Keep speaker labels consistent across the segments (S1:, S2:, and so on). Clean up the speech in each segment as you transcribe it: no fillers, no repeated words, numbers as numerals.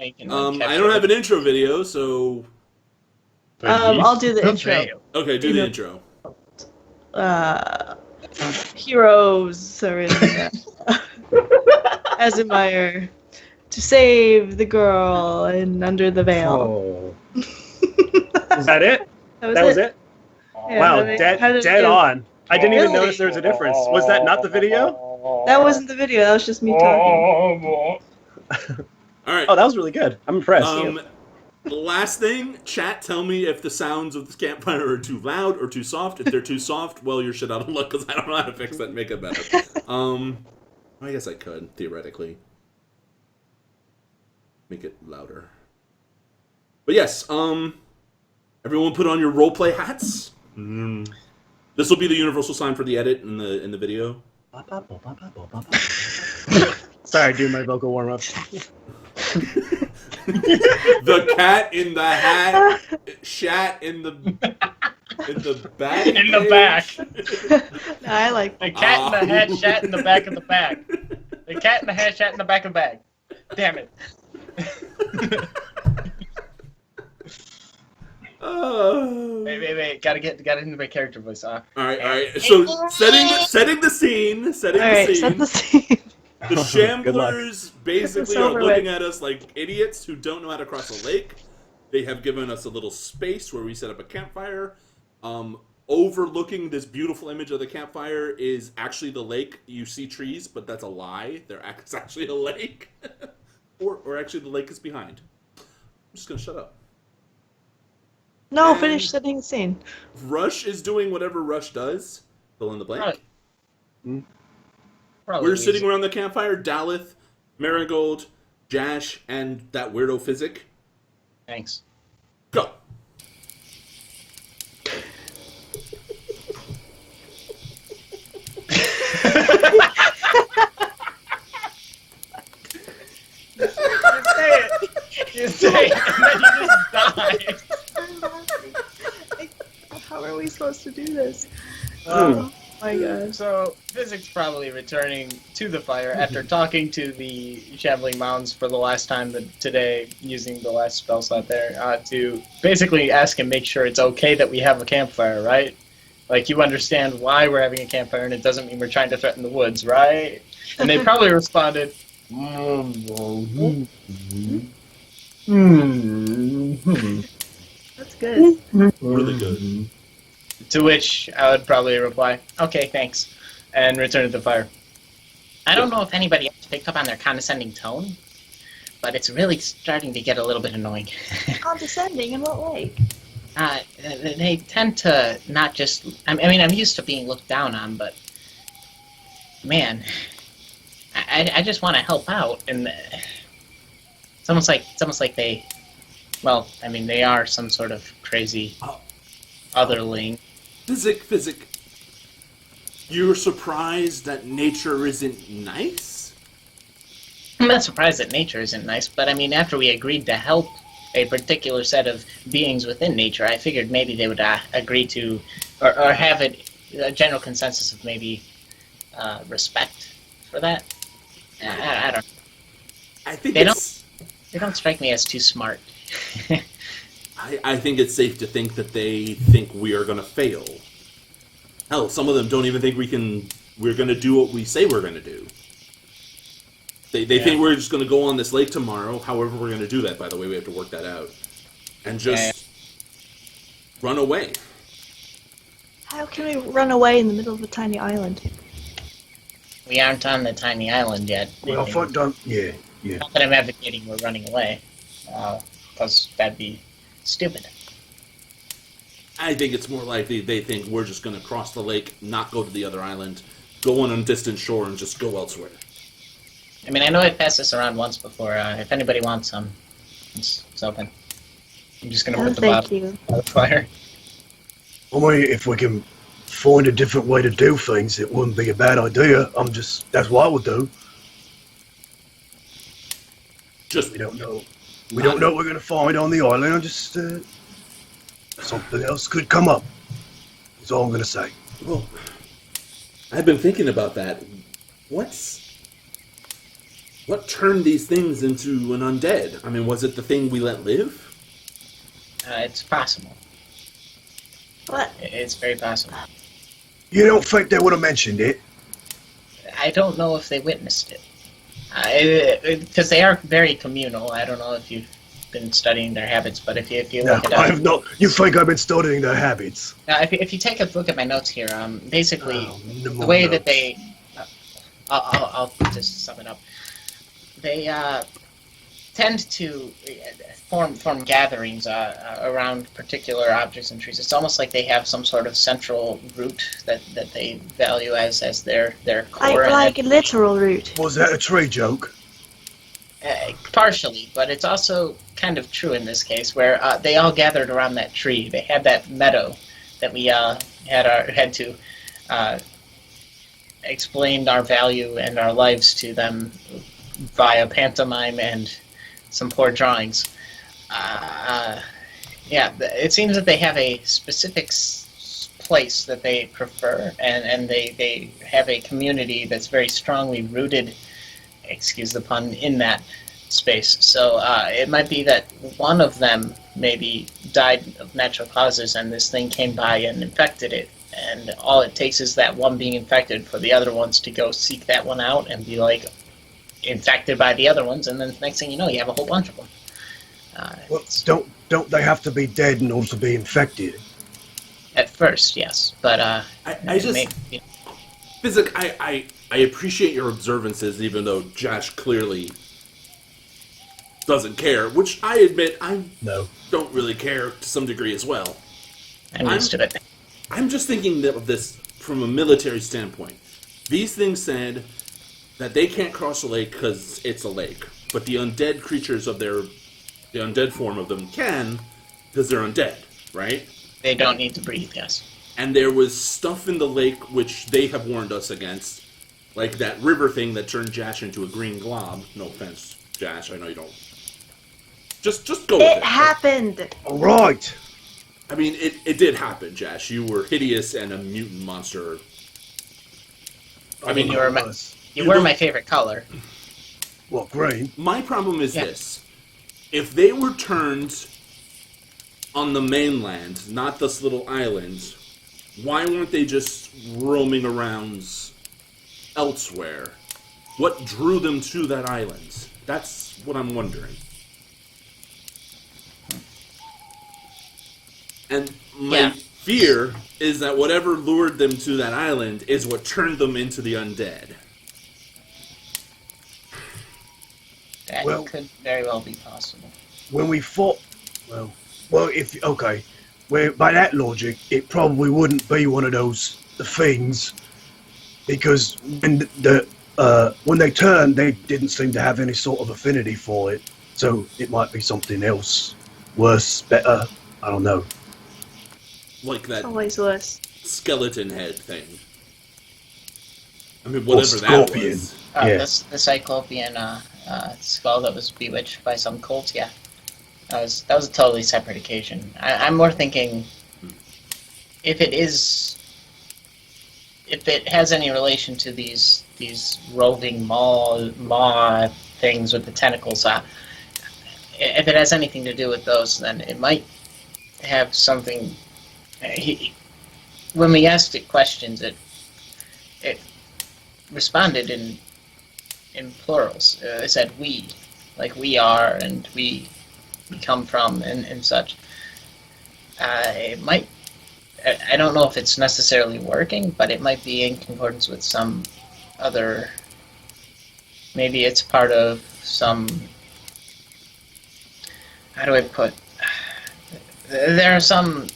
S1: he can, like,
S2: I don't have an intro video, so...
S3: I'll do the intro.
S2: Okay, do the intro.
S3: Heroes are in Asimire to save the girl Under the Veil.
S4: Oh. Is that it?
S3: That was it. Yeah,
S4: Wow,
S3: how did it
S4: dead
S3: do?
S4: on. I didn't even
S3: Really?
S4: notice there was a difference. Was that not the video?
S3: That wasn't the video. That was just me talking.
S2: All right.
S4: Oh, that was really good. I'm impressed.
S2: The last thing, chat, tell me if the sounds of the campfire are too loud or too soft. If they're too soft, well, you're shit out of luck because I don't know how to fix that and make it better. I guess I could, theoretically. Make it louder. But yes, everyone put on your roleplay hats. This will be the universal sign for the edit in the video.
S4: Sorry, doing my vocal warm-up.
S2: The cat in the hat shat in the back.
S1: In the back.
S3: No, I like
S1: The cat in the hat shat in the back of the bag. The cat in the hat shat in the back of the bag. Damn it. Wait. Gotta into my character voice.
S2: All right. So setting the scene.
S3: Set the scene.
S2: The Shamblers basically are looking
S3: with.
S2: at us like idiots who don't know how to cross a lake. They have given us a little space where we set up a campfire. Overlooking this beautiful image of the campfire is actually the lake. You see trees, but that's a lie. It's actually a lake. or actually the lake is behind. I'm just going to shut up.
S3: No,
S2: And
S3: finish setting the scene.
S2: Rush is doing whatever Rush does. Fill in the blank.
S1: Probably
S2: We're sitting around the campfire. Daleth, Marigold, Jash, and that weirdo Physic.
S1: Thanks.
S2: Go.
S1: You say it, and then you just die.
S3: How are we supposed to do this? Oh my gosh.
S1: So, Physics probably returning to the fire after talking to the Shambling Mounds for the last time today, using the last spell slot there, to basically ask and make sure it's okay that we have a campfire, right? Like, you understand why we're having a campfire, and it doesn't mean we're trying to threaten the woods, right? And they probably responded,
S3: That's good.
S2: Really good.
S1: To which I would probably reply, okay, thanks, and return to the fire. I don't know if anybody else picked up on their condescending tone, but it's really starting to get a little bit annoying.
S3: Condescending in what way?
S1: They tend to not just... I mean, I'm used to being looked down on, but... Man, I just want to help out, and... It's almost like they... Well, I mean, they are some sort of crazy otherling.
S2: Physic. You're surprised that nature isn't nice?
S1: I'm not surprised that nature isn't nice, but I mean, after we agreed to help a particular set of beings within nature, I figured maybe they would agree to, or have a general consensus of maybe respect for that. I don't know.
S2: I think
S1: They don't strike me as too smart.
S2: I think it's safe to think that they think we are going to fail. Hell, some of them don't even think we're going to do what we say we're going to do. They think we're just going to go on this lake tomorrow. However, we're going to do that, by the way. We have to work that out. And just run away.
S3: How can we run away in the middle of a tiny island?
S1: We aren't on the tiny island yet.
S5: Well, yeah.
S1: Not that I'm advocating we're running away, because that'd be stupid.
S2: I think it's more likely they think we're just going to cross the lake, not go to the other island, go on a distant shore, and just go elsewhere.
S1: I mean, I know I've passed this around once before. If anybody wants some, it's open. I'm just going to put the bottle on the fire.
S5: I mean, if we can find a different way to do things, it wouldn't be a bad idea. That's what I would do. We don't know. We don't know what we're going to find on the island. Just something else could come up. That's all I'm going to say.
S2: Well, I've been thinking about that. What's What turned these things into an undead? I mean, was it the thing we let live?
S1: It's possible.
S3: What?
S1: It's very possible.
S5: You don't think they would have mentioned it?
S1: I don't know if they witnessed it. Because they are very communal. I don't know if you've been studying their habits, but if you
S5: No,
S1: look it
S5: I
S1: up...
S5: have not. You think I've been studying their habits?
S1: Now, if you take a look at my notes here, basically,
S5: Oh,
S1: the way that they... I'll just sum it up. They tend to form gatherings around particular objects and trees. It's almost like they have some sort of central root that they value as their core.
S3: Like a literal root.
S5: Was that a tree joke?
S1: Partially, but it's also kind of true in this case, where they all gathered around that tree. They had that meadow that we had to explain our value and our lives to them via pantomime and some poor drawings. Yeah, it seems that they have a specific place that they prefer, and they have a community that's very strongly rooted, excuse the pun, in that space. So it might be that one of them maybe died of natural causes and this thing came by and infected it, and all it takes is that one being infected for the other ones to go seek that one out and be like infected by the other ones, and then the next thing you know, you have a whole bunch of them.
S5: Well, don't they have to be dead in order to be infected?
S1: At first, yes, but
S2: I just... Physic, I appreciate your observances, even though Josh clearly doesn't care, which I admit I don't really care to some degree as well.
S1: I'm used to it.
S2: I'm just thinking of this from a military standpoint. These things said that they can't cross a lake because it's a lake, but the undead creatures of the undead form of them can, because they're undead, right?
S1: They don't need to breathe, yes.
S2: And there was stuff in the lake which they have warned us against, like that river thing that turned Josh into a green glob. No offense, Josh, I know you don't. Just go with it.
S3: It happened!
S5: All right.
S2: I mean, it did happen, Josh. You were hideous and a mutant monster.
S1: I mean, you were my favorite color.
S5: What, green?
S2: My problem is this. If they were turned on the mainland, not this little island, why weren't they just roaming around elsewhere? What drew them to that island? That's what I'm wondering. And my fear is that whatever lured them to that island is what turned them into the undead.
S1: That could very well be possible.
S5: When we fought, well, by that logic, it probably wouldn't be one of those things, because when they turned, they didn't seem to have any sort of affinity for it. So it might be something else, worse, better. I don't know.
S2: Like that
S3: Always worse.
S2: skeleton head thing. I mean, whatever that was.
S1: The Cyclopean skull that was bewitched by some cult, yeah. That was a totally separate occasion. I'm more thinking if it has any relation to these roving maw things with the tentacles, if it has anything to do with those, then it might have something. When we asked it questions, it responded in plurals. It said we, like we are and we come from and such. It might. I don't know if it's necessarily working, but it might be in concordance with some other. Maybe it's part of some. How do I put? There are some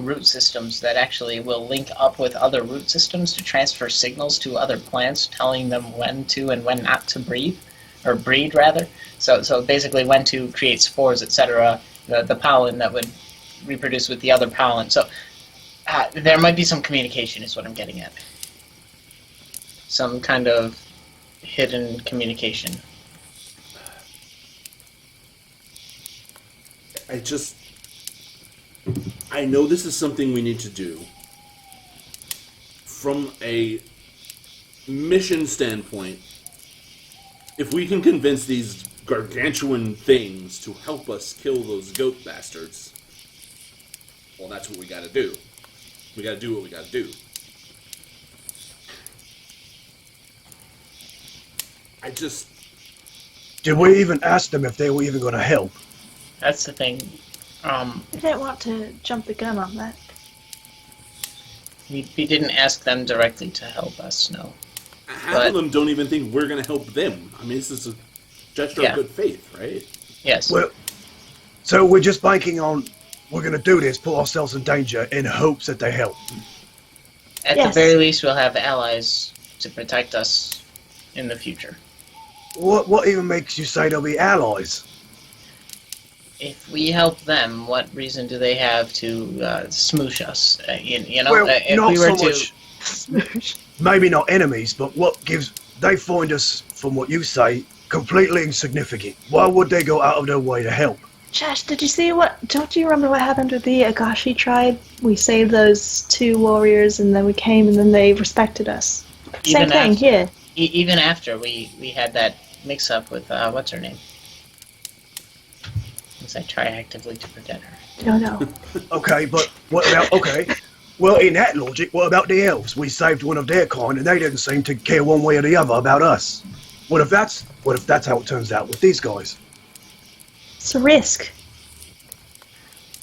S1: root systems that actually will link up with other root systems to transfer signals to other plants, telling them when to and when not to breed rather. So basically when to create spores, etc. The pollen that would reproduce with the other pollen. So there might be some communication, is what I'm getting at. Some kind of hidden communication.
S2: I know this is something we need to do. From a mission standpoint, if we can convince these gargantuan things to help us kill those goat bastards, well, that's what we gotta do. We gotta do what we gotta do.
S5: Did we even ask them if they were even going to help?
S1: That's the thing.
S3: I don't want to jump the gun on that.
S1: We didn't ask them directly to help us, no.
S2: Half of them don't even think we're going to help them. I mean, this is a gesture of good faith, right?
S1: Yes.
S5: Well, so we're just banking on we're going to do this, put ourselves in danger in hopes that they help.
S1: At the very least, we'll have allies to protect us in the future.
S5: What even makes you say they'll be allies?
S1: If we help them, what reason do they have to smoosh us? You know,
S5: Well,
S1: if
S5: not
S1: we were
S5: so much. Maybe not enemies, but what gives... They find us, from what you say, completely insignificant. Why would they go out of their way to help?
S3: Josh, did you see don't you remember what happened with the Agashi tribe? We saved those 2 warriors and then we came and then they respected us. Same thing here.
S1: Even after we had that mix-up with, what's her name? Because I try actively to forget her.
S3: No.
S5: Okay, but what about... Okay, well, in that logic, what about the elves? We saved one of their kind and they didn't seem to care one way or the other about us. What if that's how it turns out with these guys?
S3: It's a risk.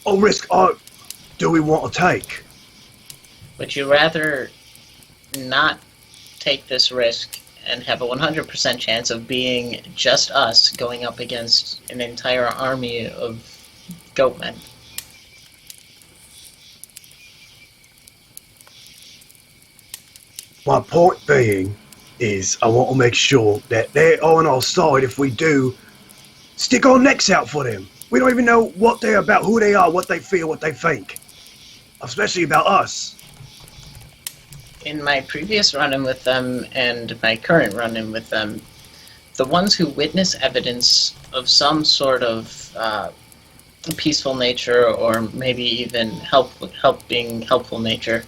S5: Oh, risk do we want to take?
S1: Would you rather not take this risk and have a 100% chance of being just us going up against an entire army of goatmen?
S5: My point being is I want to make sure that they're on our side if we do stick our necks out for them. We don't even know what they're about, who they are, what they feel, what they think. Especially about us.
S1: In my previous run-in with them and my current run-in with them, the ones who witness evidence of some sort of peaceful nature or maybe even being helpful nature,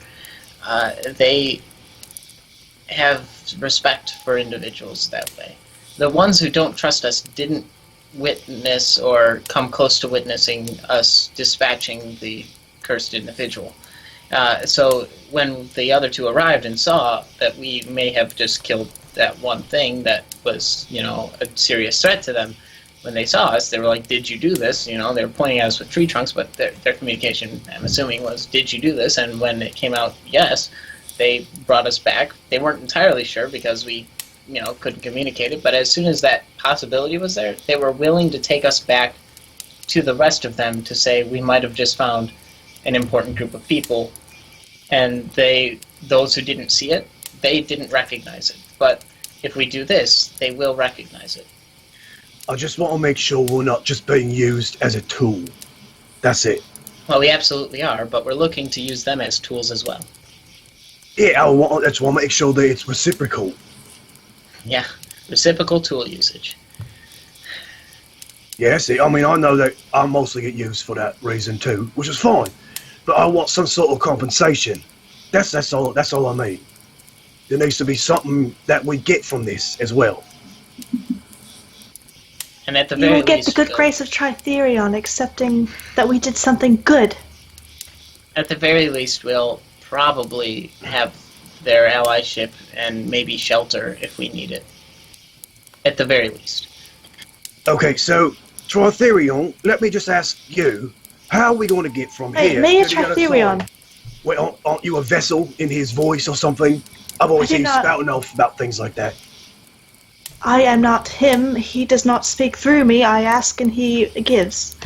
S1: they have respect for individuals that way. The ones who don't trust us didn't witness or come close to witnessing us dispatching the cursed individual. So when the other 2 arrived and saw that we may have just killed that one thing that was, a serious threat to them, when they saw us, they were like, "Did you do this?" They were pointing at us with tree trunks, but their communication, I'm assuming, was, "Did you do this?" And when it came out, yes, they brought us back. They weren't entirely sure because we couldn't communicate it, but as soon as that possibility was there, they were willing to take us back to the rest of them to say we might have just found an important group of people, and those who didn't see it, they didn't recognize it. But if we do this, they will recognize it.
S5: I just want to make sure we're not just being used as a tool. That's it.
S1: Well, we absolutely are, but we're looking to use them as tools as well.
S5: Yeah, that's why I make sure that it's reciprocal.
S1: Yeah, reciprocal tool usage.
S5: Yeah, see, I mean, I know that I mostly get used for that reason too, which is fine. But I want some sort of compensation. That's all I mean. There needs to be something that we get from this as well.
S1: And at the
S3: You
S1: very
S3: will get
S1: least,
S3: the good grace of Tritherion accepting that we did something good.
S1: At the very least, we'll probably have their allyship and maybe shelter if we need it. At the very least.
S5: Okay, so Tritherion, let me just ask you, how are we going to get from here
S3: me
S5: to the other
S3: Tritherion.
S5: side? Wait, aren't you a vessel in his voice or something? I've always seen you spouting off about things like that.
S3: I am not him. He does not speak through me. I ask and he gives.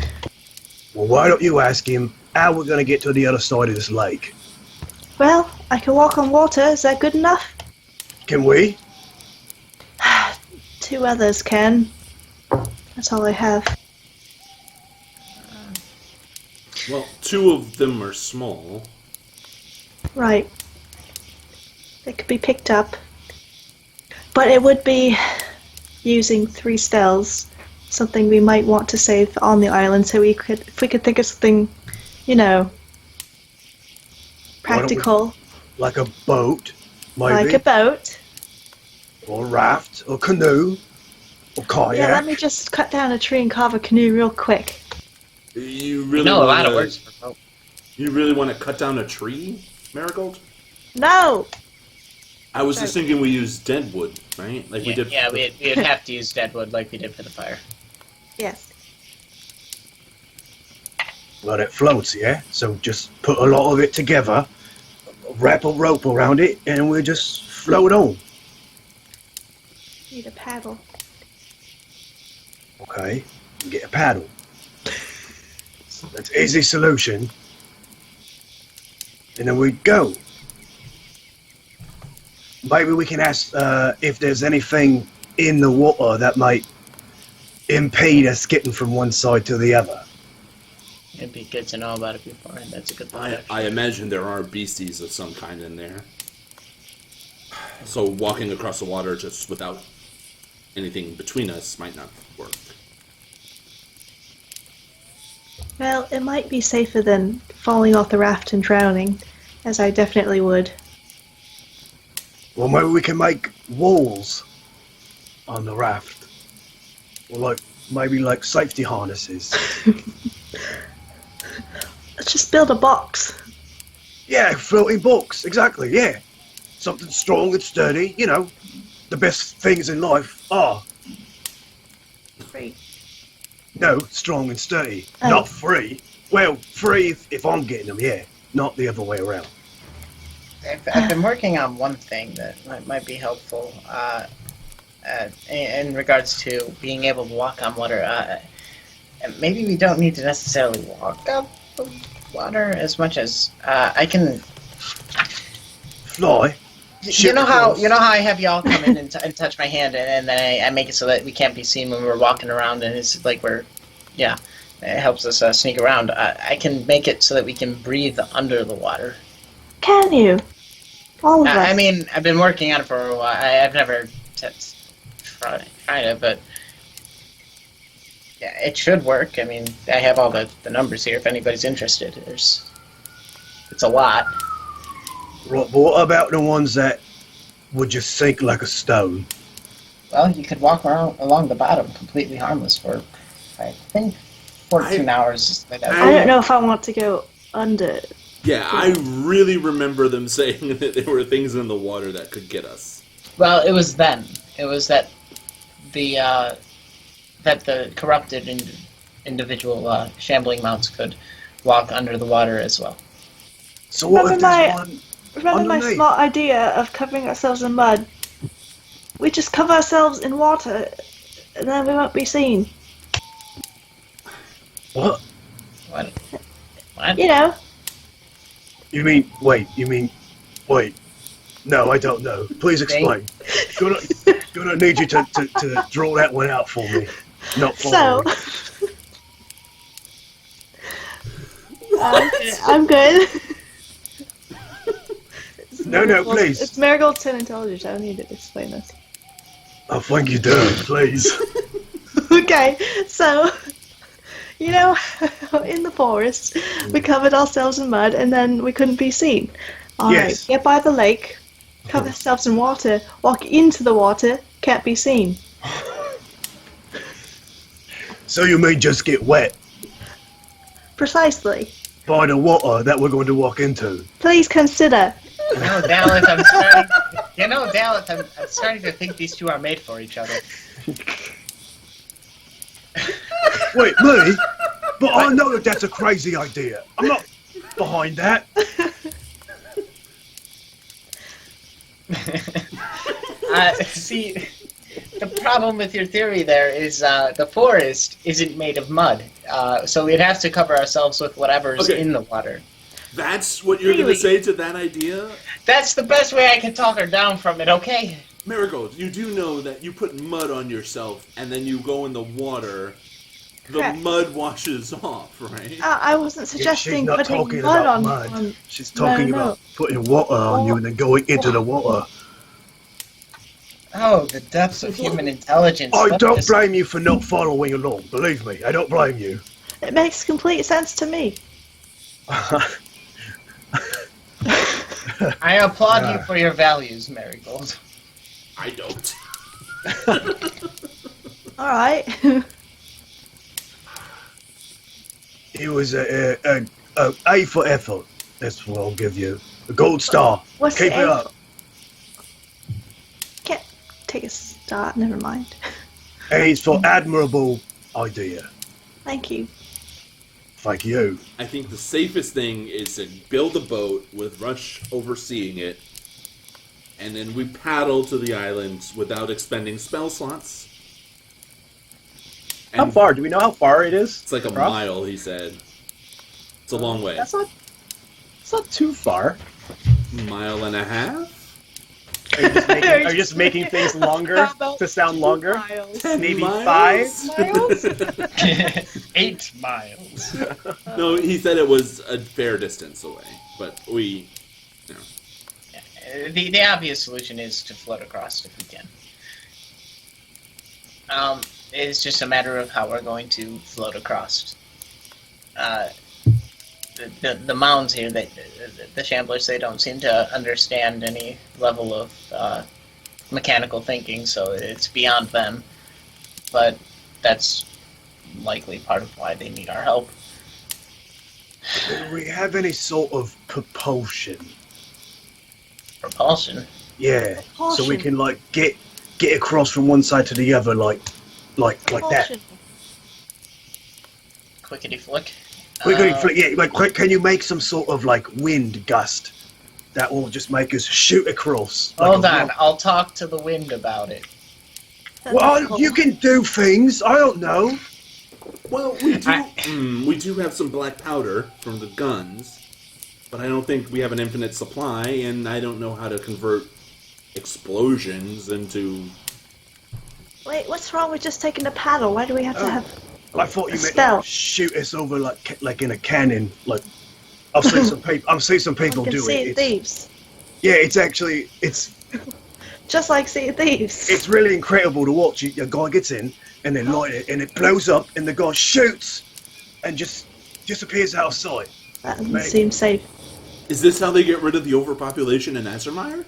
S5: Well, why don't you ask him how we're going to get to the other side of this lake?
S3: Well, I can walk on water. Is that good enough?
S5: Can we?
S3: 2 others can. That's all I have.
S2: Well, 2 of them are small.
S3: Right. They could be picked up. But it would be using 3 spells. Something we might want to save on the island, so if we could think of something, practical.
S5: Like a boat, maybe?
S3: Like a boat.
S5: Or a raft, or canoe. Or kayak.
S3: Yeah, let me just cut down a tree and carve a canoe real quick.
S2: You really
S1: a lot
S2: wanna-
S1: of words for boat.
S2: You really want to cut down a tree, Marigold?
S3: No!
S2: I was just thinking we use dead wood, right? Like we did.
S1: Yeah, we'd have to use dead wood like we did for the fire.
S3: Yes.
S5: Well, it floats, yeah? So just put a lot of it together, wrap a rope around it, and we'll just float on.
S3: Need a paddle.
S5: Okay, get a paddle. That's an easy solution. And then we go. Maybe we can ask if there's anything in the water that might impede us getting from one side to the other.
S1: It'd be good to know about it beforehand. That's a good point.
S2: I imagine there are beasties of some kind in there. So walking across the water just without anything between us might not work.
S3: Well, it might be safer than falling off the raft and drowning, as I definitely would.
S5: Well, maybe we can make walls on the raft. Or maybe safety harnesses.
S3: Let's just build a box.
S5: Yeah, floating box, exactly, yeah. Something strong and sturdy, you know. The best things in life are.
S3: Free.
S5: No, strong and sturdy.
S3: Oh.
S5: Not free. Well, free if I'm getting them, yeah. Not the other way around.
S1: I've been working on one thing that might be helpful in regards to being able to walk on water. And maybe we don't need to necessarily walk up the water as much as I can.
S5: Fly.
S1: You know how I have y'all come in and touch my hand, and then I make it so that we can't be seen when we're walking around, and it's like it helps us sneak around. I can make it so that we can breathe under the water.
S3: Can you? All of us.
S1: I mean, I've been working on it for a while. I've never tried it, but yeah, it should work. I mean, I have all the numbers here if anybody's interested. It's a lot.
S5: Right, but what about the ones that would just sink like a stone?
S1: Well, you could walk around along the bottom completely harmless for, I think, 14 hours.
S3: I don't know if I want to go under.
S2: Yeah, I really remember them saying that there were things in the water that could get us.
S1: Well, it was then. It was that the corrupted individual shambling mounts could walk under the water as well.
S5: So what if there's one
S3: Remember my
S5: underneath?
S3: smart idea of covering ourselves in mud? We just cover ourselves in water, and then we won't be seen.
S5: What?
S1: What?
S3: You know.
S5: You mean, wait. No, I don't know. Please explain. Gonna need you to draw that one out for me. Not for
S3: So.
S5: me.
S3: I'm good.
S5: No, please.
S3: It's Marigold's 10 intelligence. I don't need to explain this.
S5: I think you do, please.
S3: Okay, so, you know, in the forest, we covered ourselves in mud and then we couldn't be seen. Alright,
S5: Yes.
S3: get by the lake, cover ourselves in water, walk into the water, can't be seen.
S5: So you may just get wet
S3: Precisely.
S5: by the water that we're going to walk into.
S3: Please consider.
S1: Dallas, I'm starting to think these two are made for each other.
S5: Wait, me? But I know that that's a crazy idea. I'm not behind that.
S1: See, the problem with your theory there is the forest isn't made of mud, so we'd have to cover ourselves with whatever's in the water.
S2: That's what you're going to say to that idea?
S1: That's the best way I can talk her down from it, okay?
S2: Marigold, you do know that you put mud on yourself and then you go in the water, the
S3: Correct.
S2: mud washes off, right?
S3: I wasn't suggesting
S5: She's not
S3: putting
S5: talking
S3: mud
S5: about
S3: on.
S5: mud. She's talking
S3: No.
S5: about putting water on you and then going into the water.
S1: Oh, the depths of human intelligence.
S5: I don't blame you for not following along. Believe me, I don't blame you.
S3: It makes complete sense to me.
S1: I applaud you for your values, Marigold.
S2: I don't.
S3: All right.
S5: It was a A for effort. That's what I'll give you. A gold star.
S3: What's
S5: Keep
S3: the
S5: it
S3: A
S5: up.
S3: Can't take a start. Never mind.
S5: A is for admirable idea.
S3: Thank you.
S5: Thank you.
S2: I think the safest thing is to build a boat with Rush overseeing it, and then we paddle to the islands without expending spell slots.
S4: How
S2: And
S4: far? Do we know how far it is?
S2: It's like a
S4: across?
S2: mile, he said. It's a long way.
S4: That's not. It's not too far.
S2: Mile and a half?
S4: Are you just making things longer to sound longer? Maybe
S2: miles?
S4: 5
S1: 8 miles.
S2: No, he said it was a fair distance away, but we...
S1: The obvious solution is to float across if we can. It's just a matter of how we're going to float across. The mounds here, the Shamblers, they don't seem to understand any level of mechanical thinking, so it's beyond them. But that's likely part of why they need our help.
S5: Do we have any sort of propulsion?
S1: Propulsion?
S5: Yeah. So we
S3: Propulsion.
S5: can like get across from one side to the other like that.
S3: Propulsion.
S1: Quickety flick.
S5: We're going to yeah, like can you make some sort of like wind gust that will just make us shoot across? Like
S1: Hold
S5: a
S1: on,
S5: rock?
S1: I'll talk to the wind about it.
S3: That's
S5: Well,
S3: cool.
S5: you can do things. I don't know.
S2: Well, we do have some black powder from the guns, but I don't think we have an infinite supply, and I don't know how to convert explosions into...
S3: Wait, what's wrong with just taking a paddle? Why do we have to have?
S5: I thought you
S3: A
S5: meant
S3: spell.
S5: like, shoot us over like in a cannon. Like I've seen some people. I've seen some people
S3: I can
S5: do
S3: see
S5: it. It's,
S3: thieves.
S5: yeah, it's actually
S3: Just like Sea of Thieves.
S5: it's really incredible to watch. A guy gets in and then light it, and it blows up, and the guy shoots and just disappears out of sight.
S3: That doesn't
S5: Mate.
S3: seem safe.
S2: Is this how they get rid of the overpopulation in Assermeyer?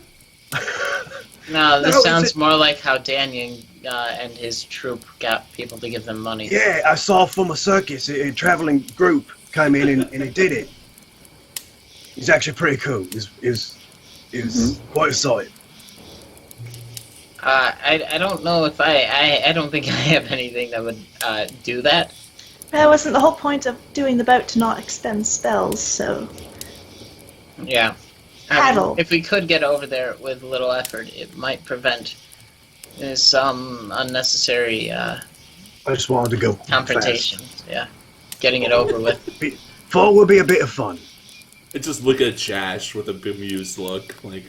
S1: No, this
S5: No, it's
S1: sounds
S5: a-
S1: more like how Danyon and his troop got people to give them money.
S5: Yeah, I saw from a circus. A traveling group came in and he did it. He's actually pretty cool. Is quite a sight.
S1: I don't know if I don't think I have anything that would do that.
S3: That wasn't the whole point of doing the boat to not expend spells, so...
S1: Yeah.
S3: Paddle.
S1: If we could get over there with little effort, it might prevent some unnecessary
S5: I just wanted to go
S1: confrontation. Yeah. Getting it over with.
S5: fast. Thought it would be a bit of fun.
S2: I just look at Jash with a bemused look, like...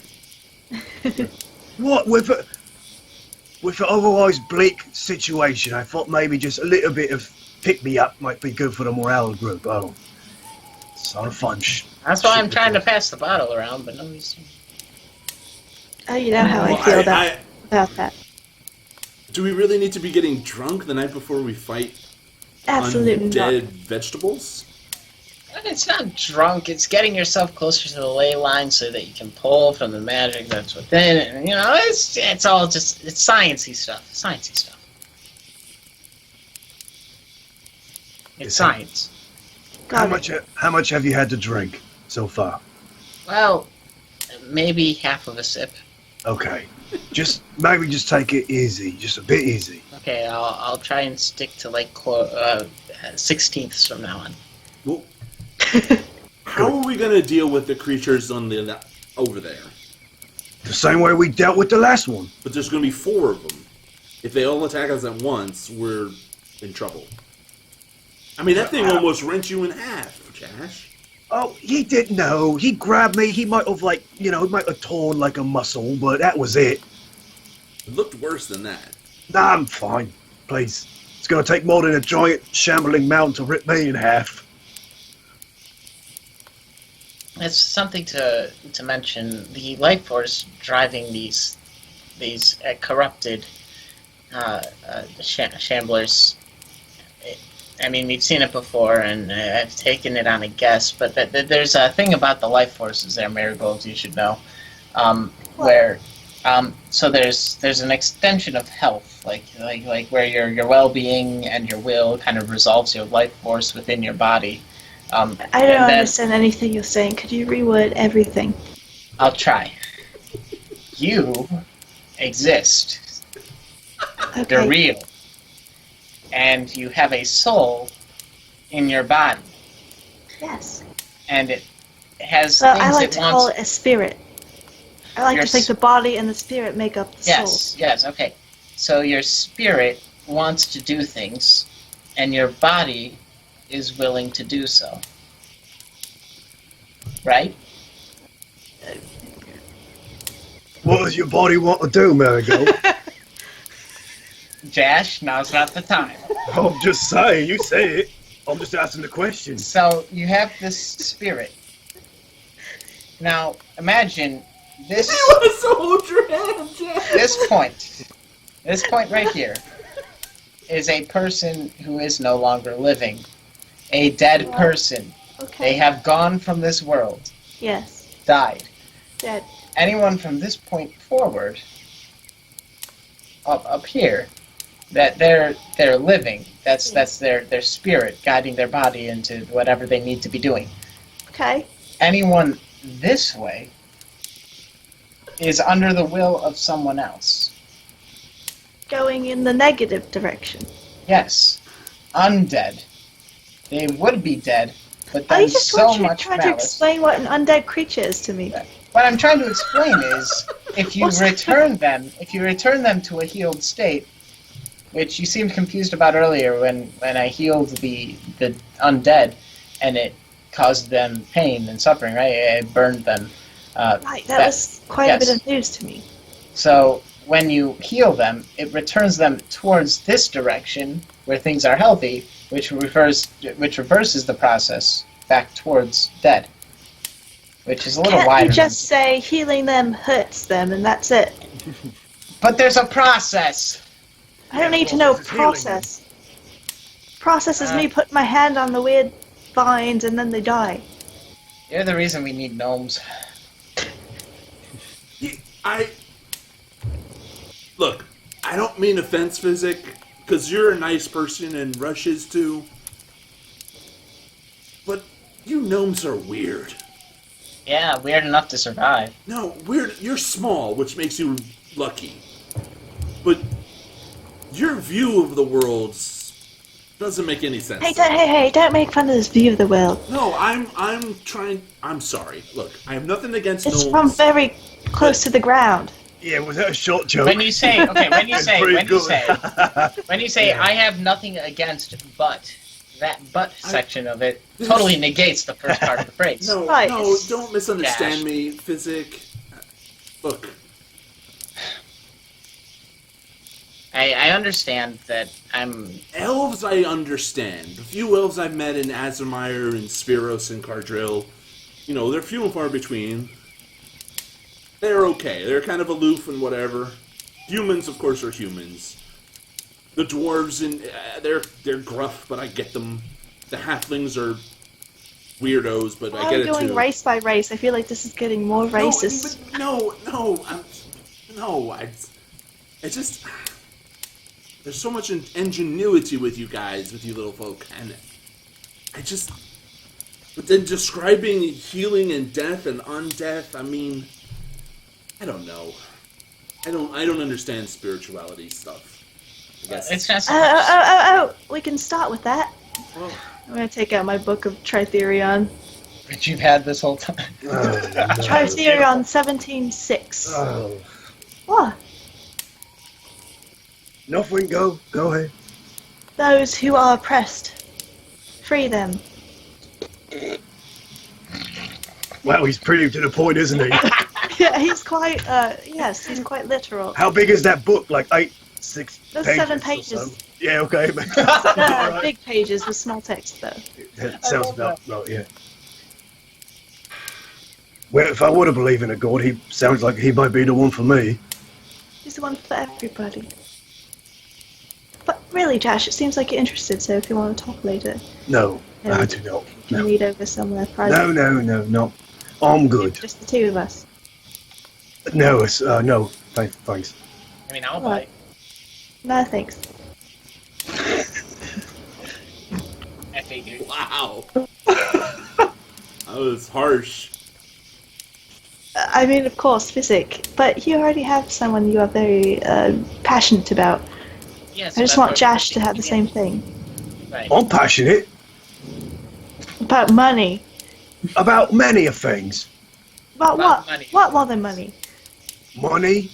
S5: What with an otherwise bleak situation? I thought maybe just a little bit of pick me up might be good for the morale of the group. Oh, it's not a fun.
S1: That's why I'm trying to pass the bottle around, but nobody's...
S3: Oh, you know how
S2: Well,
S3: I feel about that.
S2: do we really need to be getting drunk the night before we fight
S3: Absolutely
S2: undead
S3: not.
S2: vegetables?
S1: It's not drunk, it's getting yourself closer to the ley line so that you can pull from the magic that's within it. And, it's all just, it's sciencey stuff. Sciencey stuff. It's science.
S5: How
S3: Got it.
S5: much have you had to drink so far?
S1: Well, maybe half of a sip.
S5: Okay, just maybe just take it easy, just a bit easy.
S1: Okay, I'll try and stick to like 16ths from now on.
S2: Well, how are we going to deal with the creatures on the over there?
S5: The same way we dealt with the last one.
S2: But there's going to be 4 of them. If they all attack us at once, we're in trouble. I mean, that thing almost rent you in half, Josh.
S5: Oh, he didn't know. He grabbed me. He might have he might have torn like a muscle, but that was it.
S2: It looked worse than that.
S5: Nah, I'm fine. Please, it's gonna take more than a giant shambling mountain to rip me in half.
S1: It's something to mention. The life force driving these corrupted shamblers. I mean, we've seen it before, and I've taken it on a guess. But there's a thing about the life forces there, Marigold. You should know, where So there's an extension of health, like where your well-being and your will kind of resolves your life force within your body.
S3: I don't understand anything you're saying. Could you reword everything?
S1: I'll try. You exist.
S3: Okay.
S1: You're real. And you have a soul in your body.
S3: Yes.
S1: And it has
S3: Well,
S1: things
S3: I like
S1: it
S3: to
S1: wants.
S3: call it a spirit. I like to think the body and the spirit make up the soul.
S1: Yes, okay. So your spirit wants to do things, and your body is willing to do so. Right?
S5: What does your body want to do, Marigold?
S1: Jash, now's not the time.
S5: I'm just saying, you say it. I'm just asking the question.
S1: So you have this spirit. Now, imagine this.
S2: You want us to hold your hand, Jack?
S1: This point right here, is a person who is no longer living. A dead person.
S3: Okay.
S1: They have gone from this world.
S3: Yes.
S1: Died.
S3: Dead.
S1: Anyone from this point forward, up here, that they're living. That's their spirit guiding their body into whatever they need to be doing.
S3: Okay.
S1: Anyone this way is under the will of someone else.
S3: Going in the negative direction.
S1: Yes. Undead. They would be dead, but
S3: I
S1: then
S3: just
S1: so
S3: want you to
S1: much
S3: try to
S1: malice.
S3: explain what an undead creature is to me.
S1: What I'm trying to explain is, if you return them to a healed state, which you seemed confused about earlier when I healed the undead, and it caused them pain and suffering, right? It burned them.
S3: Right, that was quite a bit of news to me.
S1: So when you heal them, it returns them towards this direction where things are healthy, which reverses the process back towards dead, which is a little wider.
S3: Can't you just say healing them hurts them and that's it?
S1: But there's a process.
S3: I don't need to know process. Process is me putting my hand on the weird vines and then they die.
S1: You're the reason we need gnomes.
S2: Look, I don't mean offense, Physic, because you're a nice person and Rush is too. But you gnomes are weird.
S1: Yeah, weird enough to survive.
S2: No, weird. You're small, which makes you lucky. But your view of the world doesn't make any sense.
S3: Hey, don't make fun of this view of the world.
S2: No, I'm trying. I'm sorry. Look, I have nothing against
S3: It's
S2: gnomes.
S3: from very close to the ground.
S5: Yeah, was that a short joke?
S1: When you say,
S5: Pretty good.
S1: I have nothing against but, that but section of it totally negates the first part of the phrase.
S2: No,
S3: Right.
S2: no, don't misunderstand
S1: Dash.
S2: me, Physic. Look,
S1: I understand that
S2: elves I understand. The few elves I've met in Azamire and Spiros and Cardrill, they're few and far between. They're okay. They're kind of aloof and whatever. Humans, of course, are humans. The dwarves, they're gruff, but I get them. The halflings are weirdos, but I get it too.
S3: I'm going race by race. I feel like this is getting more racist.
S2: I just... There's so much ingenuity with you guys, with you little folk, and But then describing healing and death and undeath, I mean... I don't know. I don't understand spirituality stuff. I guess.
S1: it's just
S3: We can start with that.
S2: Well,
S3: I'm going to take out my book of Tritherion.
S1: which you've had this whole time.
S3: Tritherion 17:6.
S5: Oh,
S3: What?
S5: nothing. Go ahead.
S3: Those who are oppressed. Free them.
S5: Well, he's pretty to the point, isn't he?
S3: Yeah, he's quite, he's quite literal.
S5: How big is that book? Like 6
S3: There's
S5: pages
S3: 7
S5: or
S3: pages.
S5: so? Yeah, okay. Alright.
S3: Big pages with small text, though.
S5: That sounds about right, yeah. Well, if I were to believe in a god, he sounds like he might be the one for me.
S3: He's the one for everybody. But really, Josh, it seems like you're interested, so if you want to talk later,
S5: No,
S3: Yeah.
S5: I do not.
S3: we can
S5: No,
S3: meet over somewhere private.
S5: no. I'm good.
S3: Just the two of us.
S5: No, it's no. Thanks.
S1: I mean, I'll
S3: What?
S1: buy.
S3: No, thanks.
S1: I figured.
S2: Wow. That was harsh.
S3: I mean, of course, physic, but you already have someone you are very passionate about.
S1: Yes,
S3: I just
S1: but
S3: want
S1: we're
S3: Josh to have the
S1: yeah,
S3: same thing.
S1: Right.
S5: I'm passionate
S3: About money.
S5: about many of things.
S3: About
S1: About
S3: what?
S1: money.
S3: What more than money?
S5: Money,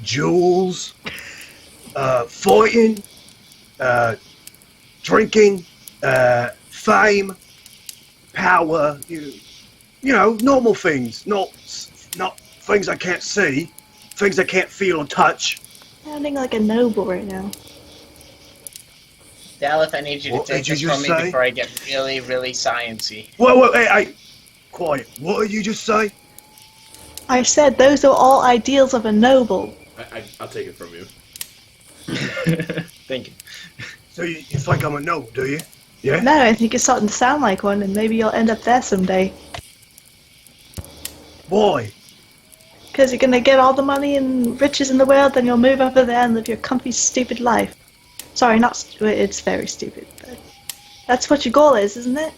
S5: jewels, fighting, drinking, fame, power. You know, normal things, not things I can't see, things I can't feel or touch.
S3: Sounding like a noble right now.
S1: Dallas, I need you to
S5: What
S1: take
S5: did you
S1: this
S5: just
S1: from me
S5: say?
S1: before I get really, really science-y.
S5: Whoa, hey, quiet. What did you just say?
S3: I said those are all ideals of a noble.
S2: I'll take it from you.
S1: Thank you.
S5: So you think I'm a noble, do you? Yeah?
S3: No, I think you're starting to sound like one, and maybe you'll end up there someday.
S5: Why?
S3: Because you're gonna get all the money and riches in the world, then you'll move over there and live your comfy, stupid life. Sorry, it's very stupid, but that's what your goal is, isn't it?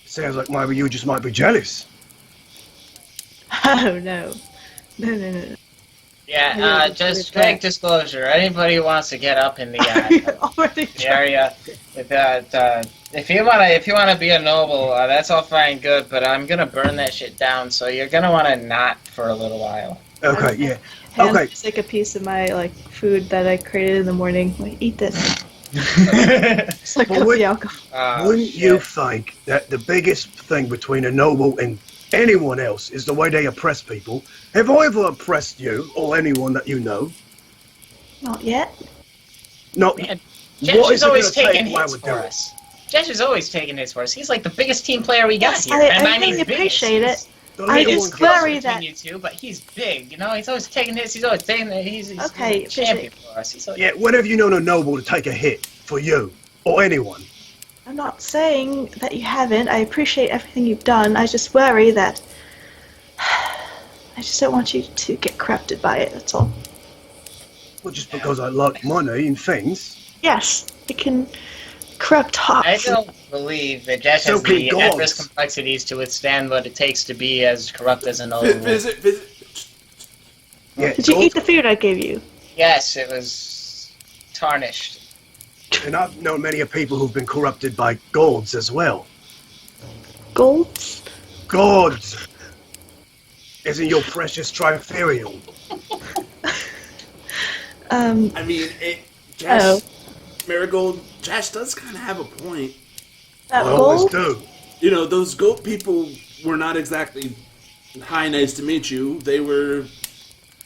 S5: Sounds like maybe you just might be jealous.
S3: Oh, no. No.
S1: Yeah,
S3: Yeah,
S1: just
S3: with
S1: quick
S3: that.
S1: disclosure. Anybody who wants to get up in the,
S3: Already
S1: the area, if you wanna be a noble, that's all fine and good. But I'm gonna burn that shit down, so you're gonna wanna not for a little while.
S5: Okay, yeah.
S3: Hand
S5: Okay.
S3: take a piece of my food that I created in the morning. Like, eat this. It's like
S5: But
S3: coffee alcohol.
S1: Oh,
S5: Wouldn't you
S1: shit.
S5: think that the biggest thing between a noble and anyone else is the way they oppress people? Have I ever oppressed you or anyone that you know?
S3: Not yet.
S5: Not.
S1: Man,
S5: What
S1: Josh
S5: is
S1: is
S5: it
S1: always
S5: gonna take
S1: taking
S5: while
S1: hits
S5: we
S1: for
S5: do it?
S1: us. Josh is always taking hits for us. He's like the biggest team player we got
S3: Yes,
S1: here.
S3: I
S1: and I
S3: really
S1: mean,
S3: appreciate it.
S5: The
S3: I
S5: little
S3: just
S5: ones-
S3: worry
S1: between
S3: that.
S1: you two, but he's big. You know, he's always taking hits. He's always taking. He's
S3: Okay,
S1: a champion
S3: physic.
S1: for us. He's always,
S5: Yeah, when have you known a noble to take a hit for you or anyone?
S3: I'm not saying that you haven't. I appreciate everything you've done. I just worry that. I just don't want you to get corrupted by it, that's all.
S5: Well, just because I like money and things.
S3: Yes, it can corrupt
S1: I
S3: hearts.
S1: don't believe that Josh
S5: So
S1: has
S5: can
S1: the
S5: gods.
S1: at-risk complexities to withstand what it takes to be as corrupt as a noble.
S2: Visit.
S5: Yeah,
S3: Did you
S5: gold-
S3: eat the food I gave you?
S1: Yes, it was tarnished.
S5: And I've known many of people who've been corrupted by gods as well.
S3: Golds?
S5: Gods! Isn't your precious Triferial?
S2: I mean, Josh,
S3: Oh.
S2: Marigold, Josh does kind of have a point.
S3: That
S5: I always
S3: gold?
S5: do.
S2: You know, those goat people were not exactly, hi, nice to meet you. They were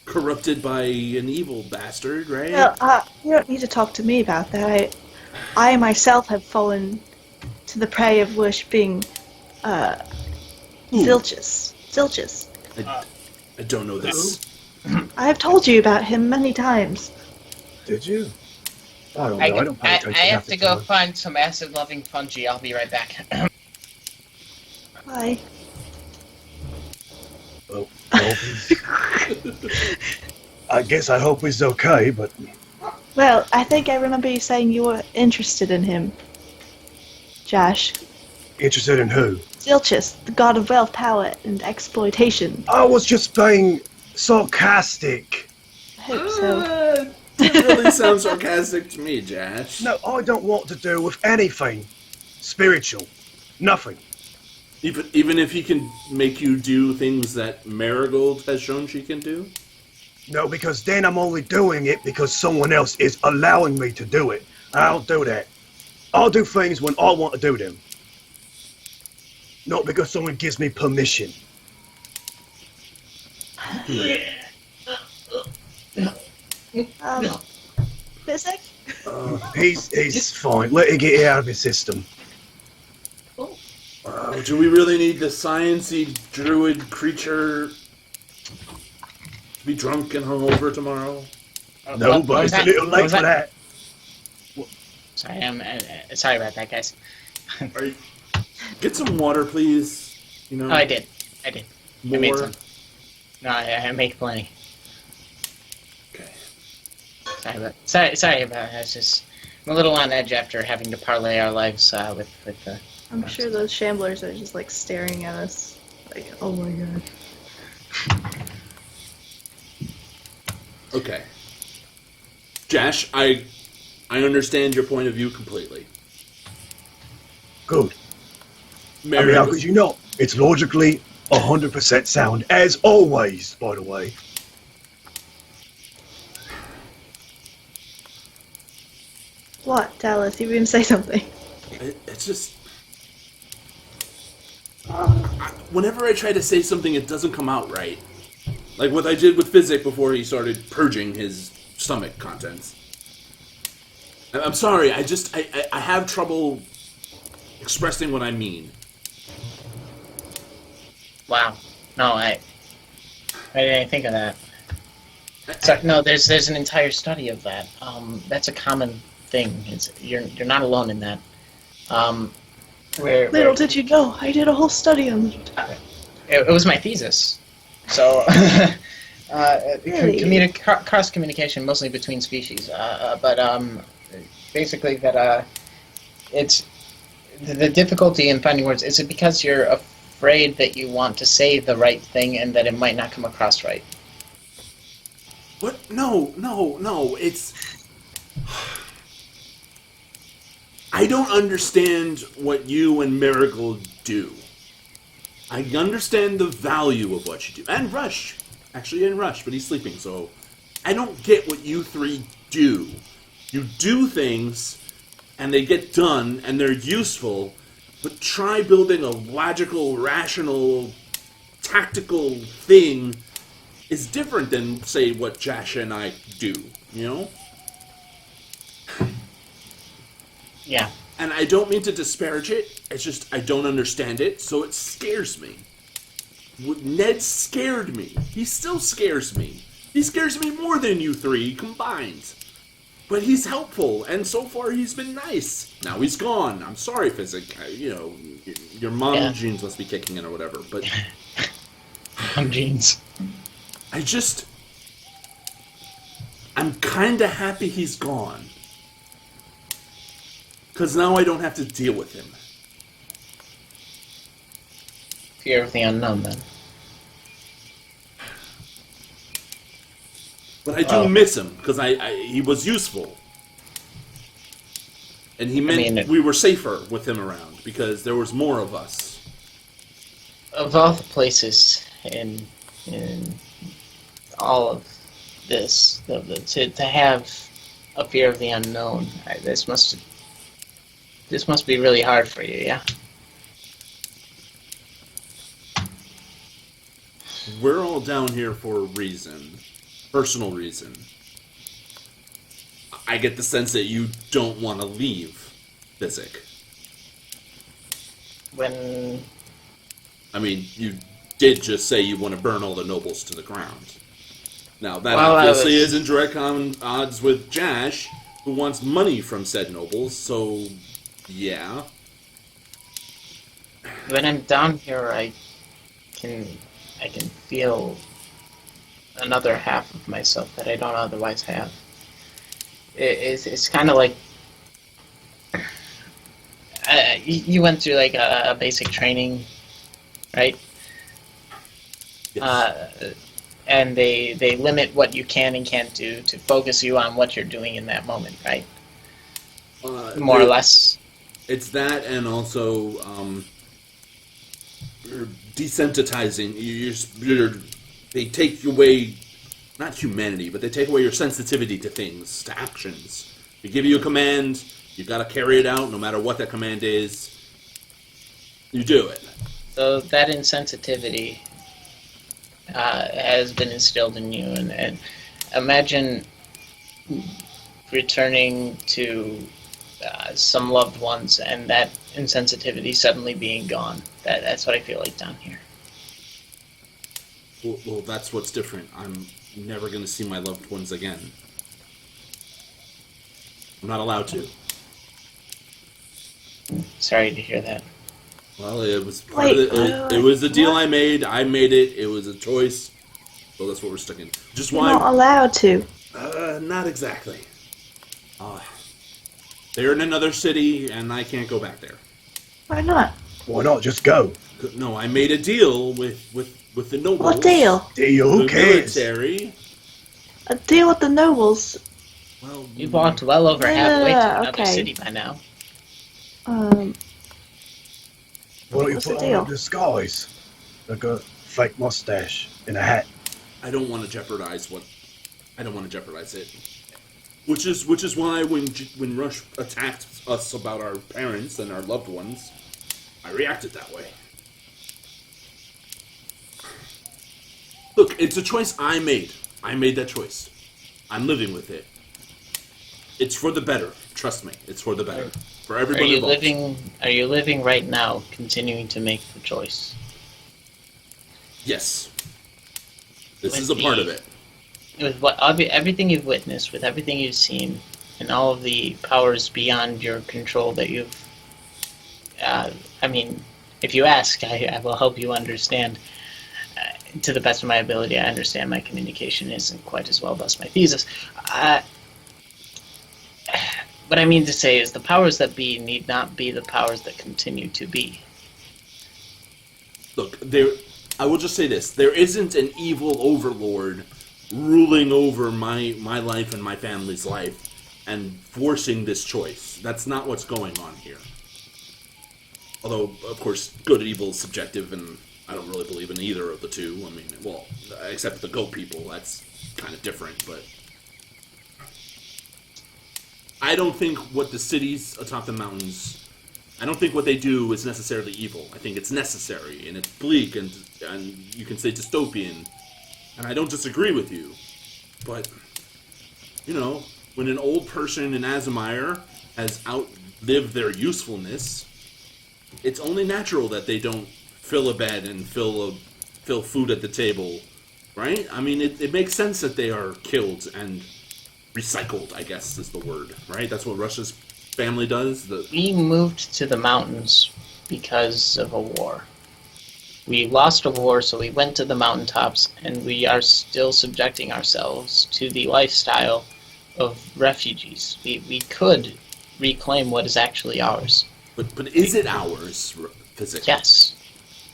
S2: corrupted by an evil bastard, right?
S3: Well, you don't need to talk to me about that. I myself have fallen to the prey of worshipping Zilchus. Zilchus.
S2: I don't know this.
S3: I have told you about him many times.
S5: Did you? I don't know.
S1: I
S5: I don't pay attention
S1: have
S5: half
S1: to
S5: the
S1: go
S5: time.
S1: find some acid-loving fungi. I'll be right back.
S3: Why?
S5: Well, I guess I hope he's okay, but
S3: Well, I think I remember you saying you were interested in him. Josh.
S5: interested in who?
S3: Zilchus, the god of wealth, power, and exploitation.
S5: I was just being sarcastic.
S3: I hope so.
S2: It really sounds sarcastic to me, Josh.
S5: No, I don't want to do with anything spiritual. Nothing.
S2: Even if he can make you do things that Marigold has shown she can do?
S5: No, because then I'm only doing it because someone else is allowing me to do it. I don't do that. I'll do things when I want to do them. Not because someone gives me permission.
S3: Physic?
S5: He's fine. Let it get out of his system.
S2: Do we really need the sciencey druid creature to be drunk and hungover tomorrow?
S5: No, but it's a little late for that.
S1: Sorry, sorry about that, guys.
S2: Get some water, please. You know,
S1: Oh, I did. I made
S2: more.
S1: some. No, I make plenty.
S2: Okay.
S1: Sorry about that. It's just I'm a little on edge after having to parlay our lives with the.
S3: I'm sure those shamblers are just like staring at us, like, oh my god.
S2: Okay. Jash, I understand your point of view completely.
S5: Good.
S2: Mary,
S5: I mean, how could you not? It's logically 100% sound, as always, by the way.
S3: What, Dallas? You even say something?
S2: it's just... whenever I try to say something, it doesn't come out right. Like what I did with Physic before he started purging his stomach contents. I'm sorry, I have trouble expressing what I mean.
S1: Wow. No, I didn't think of that. So, no, there's an entire study of that. That's a common thing. You're not alone in that.
S3: Little did you know, I did a whole study on it.
S1: It was my thesis. So,
S3: Really?
S1: cross communication mostly between species, but basically that it's the difficulty in finding words. Is it because you're afraid that you want to say the right thing and that it might not come across right?
S2: What? No, it's... I don't understand what you and Miracle do. I understand the value of what you do. And Rush. Actually, and Rush, but he's sleeping, so... I don't get what you three do. You do things, and they get done, and they're useful, but try building a logical, rational, tactical thing is different than, say, what Jasha and I do, you know?
S1: Yeah.
S2: And I don't mean to disparage it, it's just I don't understand it, so it scares me. Ned scared me. He still scares me. He scares me more than you three combined. But he's helpful, and so far he's been nice. Now he's gone. I'm sorry, Physic. Your mom genes must be kicking in or whatever, but...
S1: Mom genes.
S2: I'm kinda happy he's gone. Because now I don't have to deal with him.
S1: Fear of the unknown, then.
S2: But I do miss him, because he was useful. And he meant we were safer with him around, because there was more of us.
S1: Of all the places in all of this, to have a fear of the unknown, this must be really hard for you, yeah?
S2: We're all down here for a reason. Personal reason. I get the sense that you don't want to leave Physic. I mean, you did just say you want to burn all the nobles to the ground. Now, that obviously is in direct odds with Jash, who wants money from said nobles, so... yeah.
S1: When I'm down here, I can feel another half of myself that I don't otherwise have. It's kind of like you went through like a basic training, right?
S2: Yes.
S1: And they limit what you can and can't do to focus you on what you're doing in that moment, right? More or less.
S2: It's that, and also desensitizing. They take away, not humanity, but they take away your sensitivity to things, to actions. They give you a command, you gotta carry it out, no matter what that command is. You do it.
S1: So that insensitivity has been instilled in you, and imagine returning to some loved ones and that insensitivity suddenly being gone. That's what I feel like down here.
S2: Well, that's what's different. I'm never going to see my loved ones again. I'm not allowed to.
S1: Sorry to hear that.
S2: Well, it was part of it was a deal I made. I made it. It was a choice. So that's what we're sticking. Just
S3: You're
S2: why?
S3: not allowed to.
S2: Not exactly. They're in another city, and I can't go back there.
S3: Why not?
S5: Why not just go?
S2: No, I made a deal with the nobles.
S3: What deal?
S5: Deal, who
S2: The
S5: cares?
S2: military.
S3: A deal with the nobles.
S2: Well,
S1: You've walked well over halfway to another
S3: okay.
S1: city by now.
S5: Why don't you
S3: What's
S5: put
S3: the
S5: on
S3: deal?
S5: a disguise? Like a fake mustache and a hat.
S2: I don't want to jeopardize it. Which is why when Rush attacked us about our parents and our loved ones, I reacted that way. Look, it's a choice I made. I made that choice. I'm living with it. It's for the better. Trust me, it's for the better. For everybody involved.
S1: Are you living right now, continuing to make the choice?
S2: Yes. This
S1: With
S2: is a part of it.
S1: With everything you've witnessed, with everything you've seen, and all of the powers beyond your control that you've... I mean, if you ask, I will help you understand. To the best of my ability, I understand my communication isn't quite as well, thus my thesis. What I mean to say is the powers that be need not be the powers that continue to be.
S2: Look, I will just say this. There isn't an evil overlord ruling over my life and my family's life and forcing this choice. That's not what's going on here. Although, of course, good and evil is subjective, and I don't really believe in either of the two. I mean, well, except the goat people. That's kind of different, but... I don't think what the cities atop the mountains... I don't think what they do is necessarily evil. I think it's necessary, and it's bleak, and you can say dystopian. And I don't disagree with you. But, you know, when an old person in Azamire has outlived their usefulness, it's only natural that they don't fill a bed and fill food at the table, right? I mean, it makes sense that they are killed and recycled, I guess is the word, right? That's what Russia's family does.
S1: We moved to the mountains because of a war. We lost a war, so we went to the mountaintops, and we are still subjecting ourselves to the lifestyle of refugees. We could reclaim what is actually ours.
S2: But is it ours, physically?
S1: Yes.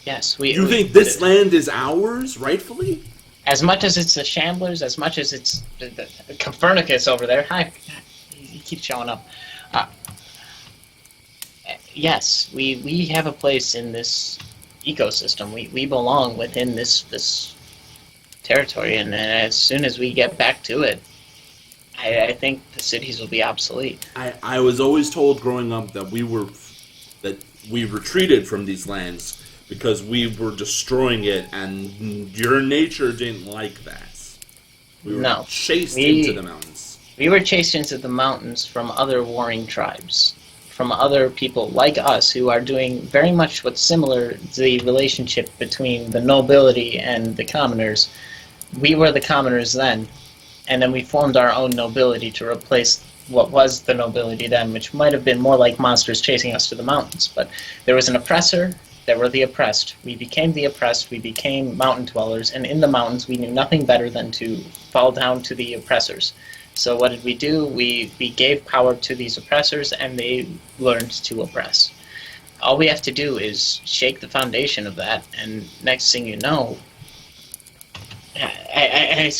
S1: Yes.
S2: You think this land is ours, rightfully?
S1: As much as it's the Shamblers, as much as it's the Copernicus over there. Hi. He keeps showing up. Yes, we have a place in this ecosystem. We belong within this territory, and as soon as we get back to it, I think the cities will be obsolete.
S2: I was always told growing up that we retreated from these lands because we were destroying it, and your nature didn't like that. We were chased into the mountains.
S1: We were chased into the mountains from other warring tribes, from other people like us who are doing very much what's similar to the relationship between the nobility and the commoners. We were the commoners then, and then we formed our own nobility to replace what was the nobility then, which might have been more like monsters chasing us to the mountains. But there was an oppressor, there were the oppressed. We became the oppressed, we became mountain dwellers, and in the mountains we knew nothing better than to fall down to the oppressors. So what did we do? We gave power to these oppressors, and they learned to oppress. All we have to do is shake the foundation of that, and next thing you know, I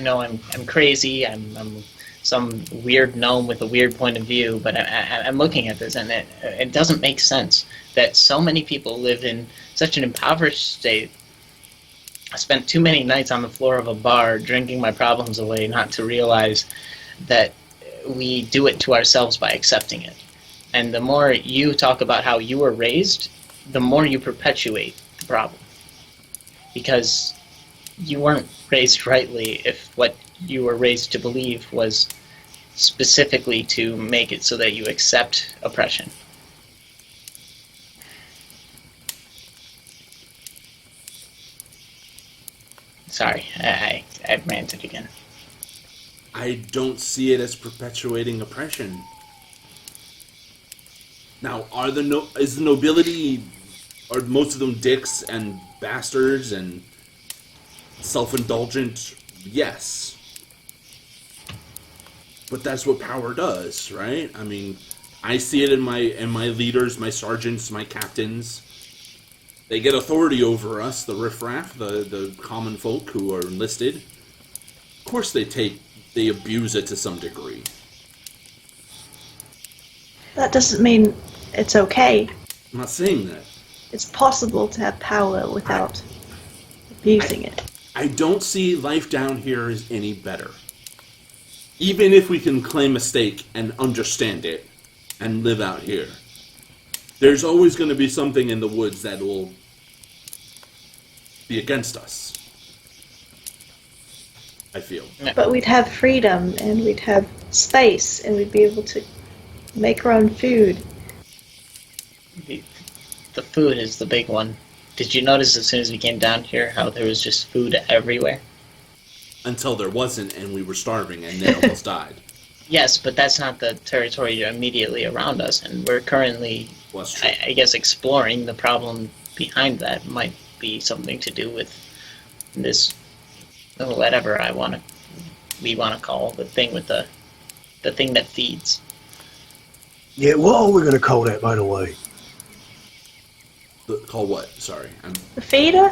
S1: know I'm crazy. I'm some weird gnome with a weird point of view, but I'm looking at this, and it doesn't make sense that so many people live in such an impoverished state. I spent too many nights on the floor of a bar drinking my problems away not to realize that we do it to ourselves by accepting it. And the more you talk about how you were raised, the more you perpetuate the problem. Because you weren't raised rightly if what you were raised to believe was specifically to make it so that you accept oppression. Sorry, I ranted again.
S2: I don't see it as perpetuating oppression. Now, is the nobility, are most of them dicks and bastards and Self-indulgent, yes. But that's what power does, right? I mean, I see it in my leaders, my sergeants, my captains. They get authority over us, the riffraff, the common folk who are enlisted. Of course they abuse it to some degree.
S3: That doesn't mean it's okay.
S2: I'm not saying that.
S3: It's possible to have power without abusing it.
S2: I don't see life down here as any better. Even if we can claim a stake and understand it and live out here, there's always going to be something in the woods that will be against us. I feel.
S3: But we'd have freedom, and we'd have space, and we'd be able to make our own food.
S1: The food is the big one. Did you notice as soon as we came down here how there was just food everywhere?
S2: Until there wasn't, and we were starving, and they almost died.
S1: Yes, but that's not the territory immediately around us, and we're currently,
S2: Well, that's true.
S1: I guess, exploring the problem behind that. Might be something to do with this, whatever we want to call the thing with the thing that feeds.
S5: Yeah, what are we going to call that, by the way?
S2: Call what? Sorry.
S3: The feeder?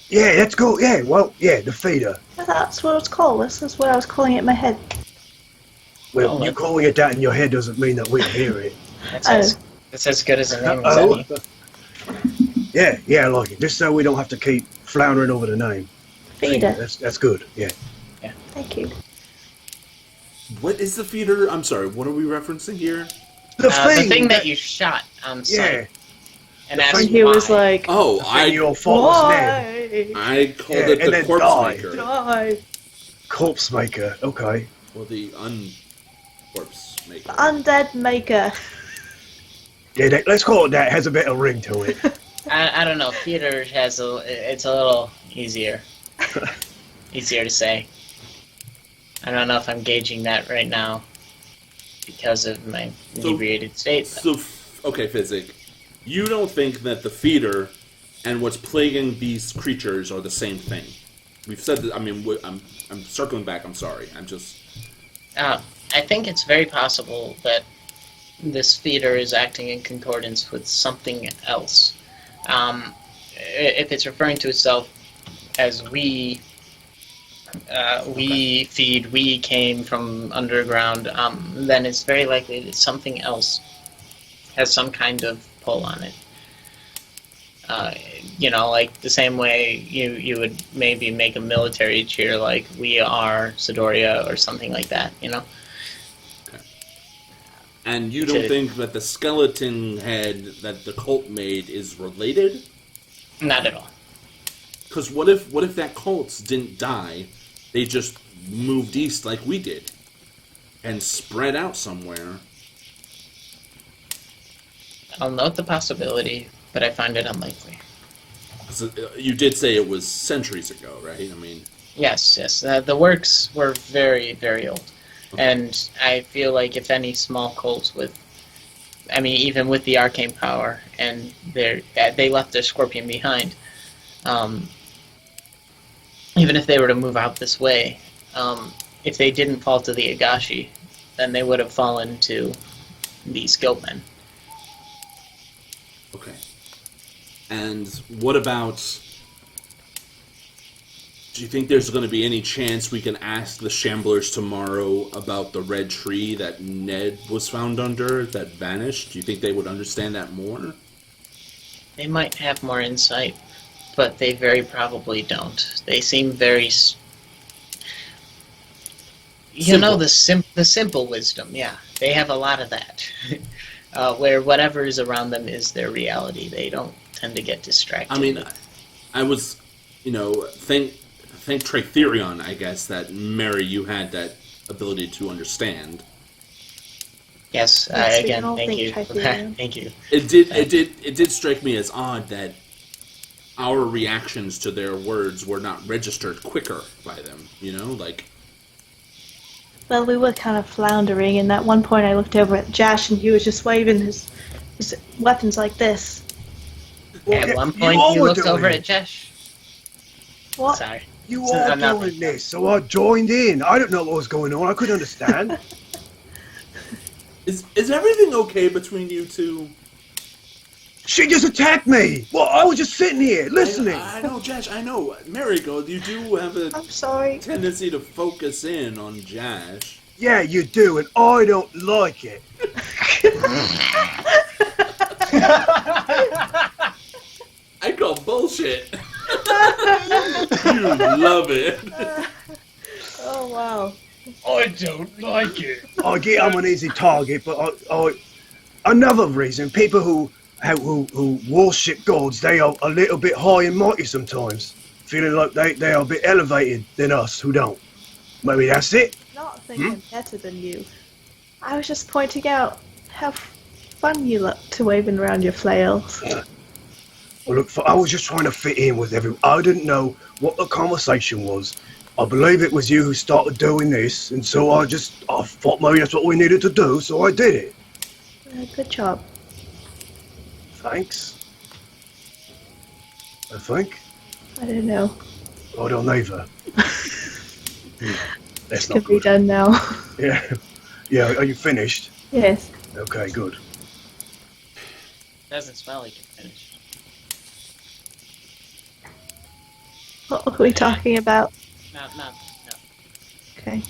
S5: Yeah, that's cool. Yeah, well, yeah, the feeder.
S3: That's what it's called. This is what I was calling it in my head.
S5: Well,
S1: Oh,
S5: you calling it that in your head doesn't mean that we hear it.
S1: That's as good as a name as
S5: Oh.
S1: any.
S5: Yeah, I like it. Just so we don't have to keep floundering over the name.
S3: Feeder.
S5: That's good. Yeah.
S3: Thank you.
S2: What is the feeder? I'm sorry, what are we referencing here?
S5: The
S1: The thing that you shot on
S5: Yeah.
S1: site. And
S5: The
S1: asked
S5: thing
S3: And he
S1: why.
S3: was like,
S2: Oh,
S5: Your fault was dead.
S3: why?
S2: I called
S5: Yeah,
S2: it
S5: and
S2: the
S5: then
S2: corpse
S5: die.
S2: maker.
S3: Die.
S5: Corpse maker. Okay.
S2: Well, the corpse maker.
S3: Undead maker.
S5: Yeah, let's call it that. It has a bit of ring to it.
S1: I don't know. Theater has it's a little easier to say. I don't know if I'm gauging that right now because of my inebriated state.
S2: So, okay, Physic, you don't think that the feeder and what's plaguing these creatures are the same thing? We've said that. I mean, I'm circling back. I'm sorry. I'm just.
S1: I think it's very possible that this feeder is acting in concordance with something else. If it's referring to itself as we feed, we came from underground, then it's very likely that something else has some kind of pull on it. Like the same way you would maybe make a military cheer like we are Sidoria or something like that,
S2: Okay. And you don't think that the skeleton head that the cult made is related?
S1: Not at all.
S2: Because what if that cult didn't die? They just moved east like we did and spread out somewhere.
S1: I'll note the possibility, but I find it unlikely.
S2: So, you did say it was centuries ago, right? I mean,
S1: Yes. The works were very, very old.
S2: Okay.
S1: And I feel like if any small cults even with the arcane power, and they left their scorpion behind, even if they were to move out this way, if they didn't fall to the Agashi, then they would have fallen to the Skilled-men.
S2: okay. And what about... Do you think there's going to be any chance we can ask the Shamblers tomorrow about the red tree that Ned was found under that vanished? Do you think they would understand that more?
S1: They might have more insight, but they very probably don't. They seem very...
S2: Simple.
S1: The simple wisdom, yeah. They have a lot of that. Where whatever is around them is their reality. They don't tend to get distracted.
S2: I mean, I was, thank Tritherion, I guess, that Mary, you had that ability to understand.
S1: Yes,
S3: Yes, we
S1: again,
S3: can all
S1: thank
S3: think
S1: you for that.
S3: Tritherion.
S1: Thank you.
S2: It did strike me as odd that our reactions to their words were not registered quicker by them,
S3: Well, we were kind of floundering, and at one point I looked over at Josh, and he was just waving his weapons like this.
S5: Well,
S1: At
S5: yeah,
S1: one
S5: you
S1: point,
S5: all
S1: you
S5: were
S1: looked
S5: doing
S1: over
S5: it.
S1: at Jesh.
S3: What?
S1: Sorry.
S5: You
S1: So
S5: are
S1: I'm not-
S5: doing this, so I joined in. I don't know what was going on. I couldn't understand.
S2: Is everything okay between you two?
S5: She just attacked me. Well, I was just sitting here listening.
S2: I know, Jash. I know. Marigold, you do have a
S3: I'm sorry.
S2: tendency to focus in on Jash.
S5: Yeah, you do, and I don't like it.
S2: I call bullshit. You love it.
S3: Oh wow.
S4: I don't like it.
S5: I get I'm an easy target, but another reason, people who worship gods, they are a little bit high and mighty sometimes, feeling like they are a bit elevated than us who don't. Maybe that's it.
S3: Not thinking I'm better than you. I was just pointing out how fun you look to waving around your flails.
S5: Well, look, I was just trying to fit in with everyone. I didn't know what the conversation was. I believe it was you who started doing this, and so I thought maybe that's what we needed to do, so I did it.
S3: Good job.
S5: Thanks. I think.
S3: I don't know.
S5: I don't either. That's not
S3: Could be
S5: good.
S3: done now.
S5: Yeah. Yeah, are you finished?
S3: Yes.
S5: Okay, good.
S1: Doesn't smell like you're finished.
S3: What were we talking about?
S1: No.
S3: Okay.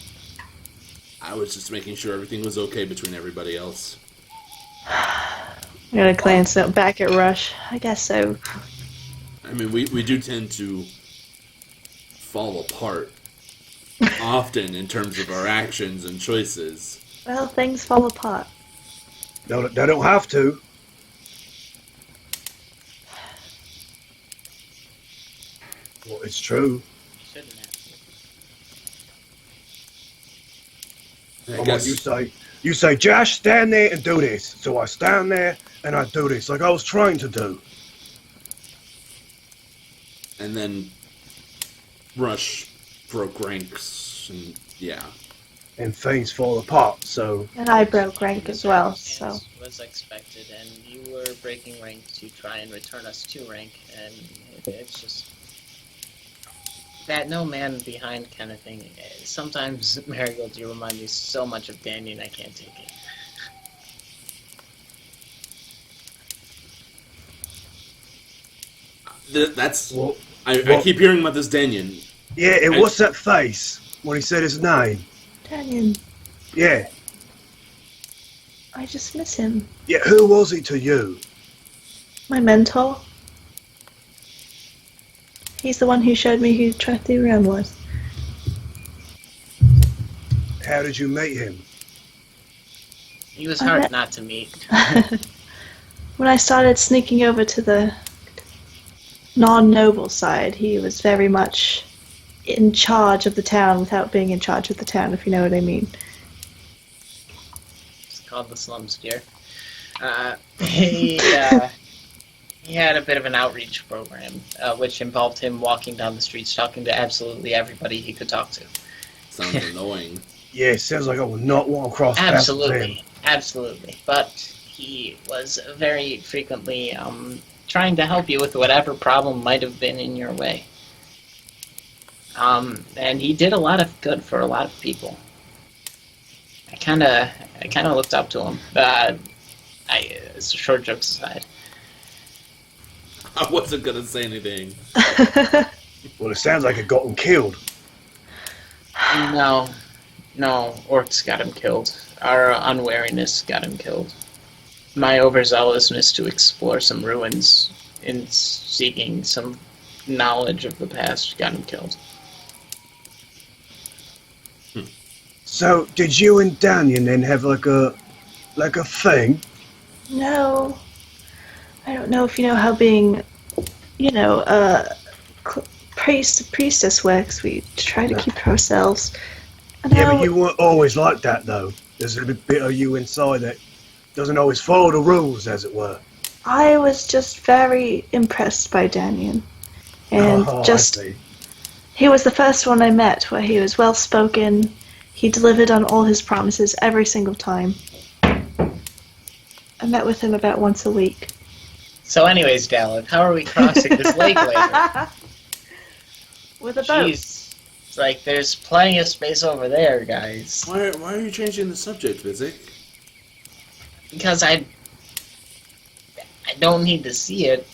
S2: I was just making sure everything was okay between everybody else.
S3: I'm gonna glance back at Rush. I guess so.
S2: I mean, we do tend to fall apart often in terms of our actions and choices.
S3: Well, things fall apart.
S5: No, they don't have to. Well, it's true.
S1: Shouldn't have.
S2: I
S5: Come
S2: guess
S5: on, you say, Josh, stand there and do this. So I stand there and I do this, like I was trained to do.
S2: and then Rush broke ranks, and yeah.
S5: And things fall apart, so...
S3: And I broke rank as well, so.
S1: As was expected, and you were breaking rank to try and return us to rank, and it's just that no man behind kind of thing. Sometimes, Marigold, you remind me so much of Danny, and I can't take it.
S2: That's
S5: Well,
S2: I keep hearing about this Danyan.
S5: yeah, and what's that face when he said his name?
S3: Daniel,
S5: Yeah.
S3: I just miss him.
S5: Yeah, who was he to you?
S3: My mentor. He's the one who showed me who Trathuran was.
S5: How did you meet him?
S1: He was
S3: I
S1: hard
S3: met-
S1: not to meet.
S3: When I started sneaking over to the non-noble side, he was very much in charge of the town without being in charge of the town, if you know what I mean.
S1: It's called the Slum Sphere. He had a bit of an outreach program, which involved him walking down the streets talking to absolutely everybody he could talk to.
S2: Sounds annoying.
S5: Yeah, it sounds like I would not want to cross paths with him.
S1: Absolutely. But he was very frequently trying to help you with whatever problem might have been in your way. And he did a lot of good for a lot of people. I kind of looked up to him. Short jokes aside.
S2: I wasn't gonna say anything.
S5: Well, it sounds like it got him killed.
S1: No, orcs got him killed. Our unwariness got him killed. My overzealousness to explore some ruins in seeking some knowledge of the past got him killed.
S5: So, did you and Danyan then have like a thing?
S3: No. I don't know if you know how being, priestess works. We try to keep ourselves.
S5: Yeah, but you weren't always like that, though. There's a bit of you inside that doesn't always follow the rules, as it were.
S3: I was just very impressed by Daniel. And
S5: I
S3: just,
S5: see.
S3: he was the first one I met where he was well spoken. He delivered on all his promises every single time. I met with him about once a week.
S1: So anyways, Dalek, how are we crossing this lake later?
S3: With a boat.
S1: Jeez. It's like there's plenty of space over there, guys.
S2: Why are you changing the subject, Vizik?
S1: Because I don't need to see it.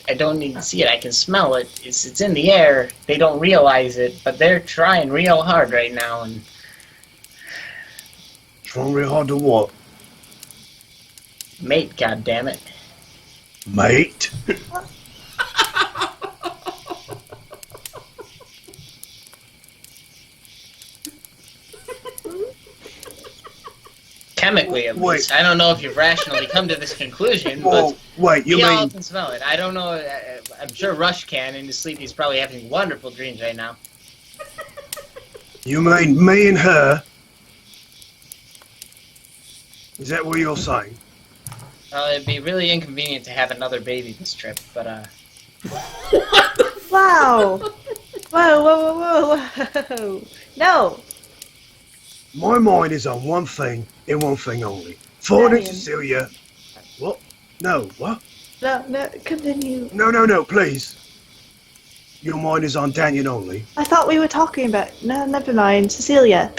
S1: I don't need to see it. I can smell it. It's in the air. They don't realize it, but they're trying real hard right now. And
S5: Trying real hard to what?
S1: mate, goddammit.
S5: Mate?
S1: Chemically, at
S5: Wait.
S1: least. I don't know if you've rationally come to this conclusion,
S5: Whoa,
S1: but
S5: wait, you
S1: we all
S5: mean...
S1: can smell it. I don't know. I'm sure Rush can. In his sleep, he's probably having wonderful dreams right now.
S5: You mean me and her? Is that what you're saying?
S1: Well, it'd be really inconvenient to have another baby this trip, but
S3: Wow! Whoa! No!
S5: My mind is on one thing and one thing only. Finding
S3: Darian.
S5: Cecilia... What? No, what?
S3: No, continue.
S5: No, please. Your mind is on Daniel only.
S3: I thought we were talking about... No, never mind. Cecilia.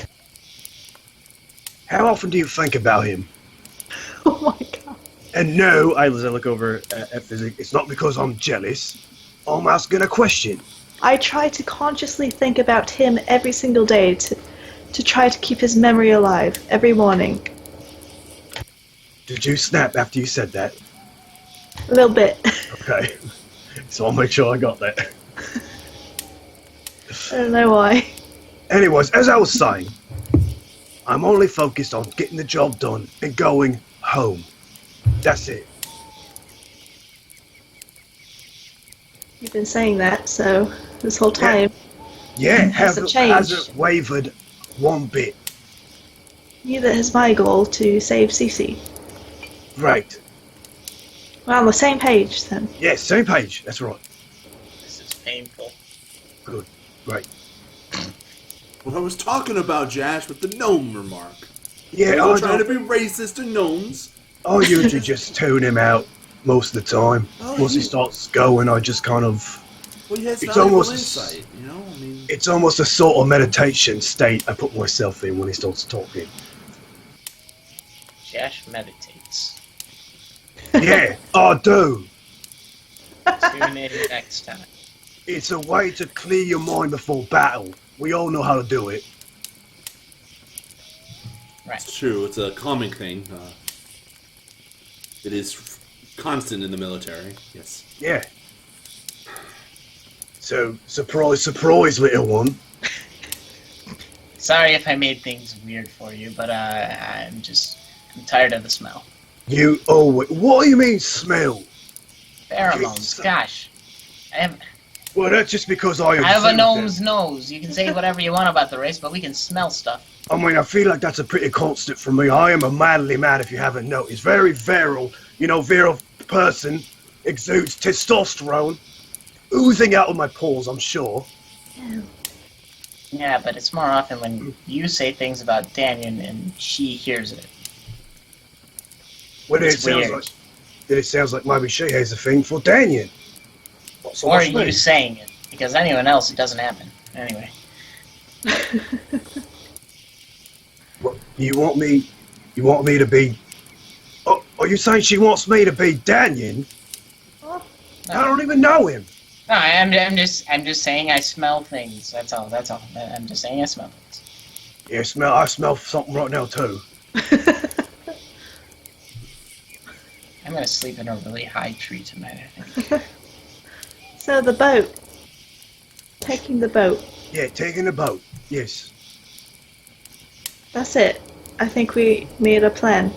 S5: How often do you think about him?
S3: Oh my god.
S4: And no, I look over at Physic.
S5: It's not because I'm jealous. I'm asking a question.
S3: I try to consciously think about him every single day to try to keep his memory alive every morning.
S5: Did you snap after you said that?
S3: A little bit.
S5: Okay. So I'll make sure I got that.
S3: I don't know why.
S5: Anyways, as I was saying, I'm only focused on getting the job done and going home. That's it.
S3: You've been saying that, so this whole time.
S5: Yeah,
S3: Hasn't changed.
S5: hasn't wavered one bit.
S3: Neither is my goal to save Cece.
S5: Right.
S3: We're on the same page then.
S5: Yes, same page. That's right.
S1: this is painful.
S5: Good. Right.
S2: What I was talking about, Jash, with the gnome remark.
S5: Yeah,
S2: We're
S5: I
S2: not trying to
S5: don't...
S2: be racist to gnomes.
S5: I usually just tune him out most of the time.
S2: Oh,
S5: Once he
S2: you-
S5: starts going, I just kind of...
S2: Well, he has
S5: It's
S2: valuable
S5: almost-
S2: insight, you know? I mean,
S5: It's almost a sort of meditation state I put myself in when he starts talking.
S1: Josh meditates.
S5: Yeah, I do.
S1: Tune in next time.
S5: It's a way to clear your mind before battle. We all know how to do it.
S2: it's true. It's a calming thing. It is constant in the military, yes.
S5: Yeah. So, surprise, little one.
S1: Sorry if I made things weird for you, but I'm tired of the smell.
S5: You, oh, what do you mean smell?
S1: Pheromones,
S5: Jesus.
S1: gosh. I
S5: Well, that's just because I
S1: have a
S5: observed
S1: gnome's
S5: them.
S1: nose. You can say whatever you want about the race, but we can smell stuff.
S5: I mean, I feel like that's a pretty constant for me. I am a manly man, if you haven't noticed. Very virile. You know, virile person. Exudes testosterone. Oozing out of my pores, I'm sure.
S1: Yeah, but it's more often when you say things about Daniel and she hears it.
S5: Well,
S1: It's weird.
S5: it sounds like maybe she has a thing for Daniel. What's
S1: Or
S5: what's
S1: you
S5: me?
S1: saying it. Because anyone else, it doesn't happen. Anyway.
S5: What, you want me to be... Oh, are you saying she wants me to be Daniel?
S1: No,
S5: I don't even know him.
S1: no I'm just saying I smell things. That's all. I'm just saying I smell things.
S5: Yeah, I smell something right now, too.
S1: I'm gonna sleep in a really high tree tonight, I think.
S3: So the boat. Taking the boat.
S5: Yeah, taking the boat. Yes.
S3: That's it. I think we made a plan.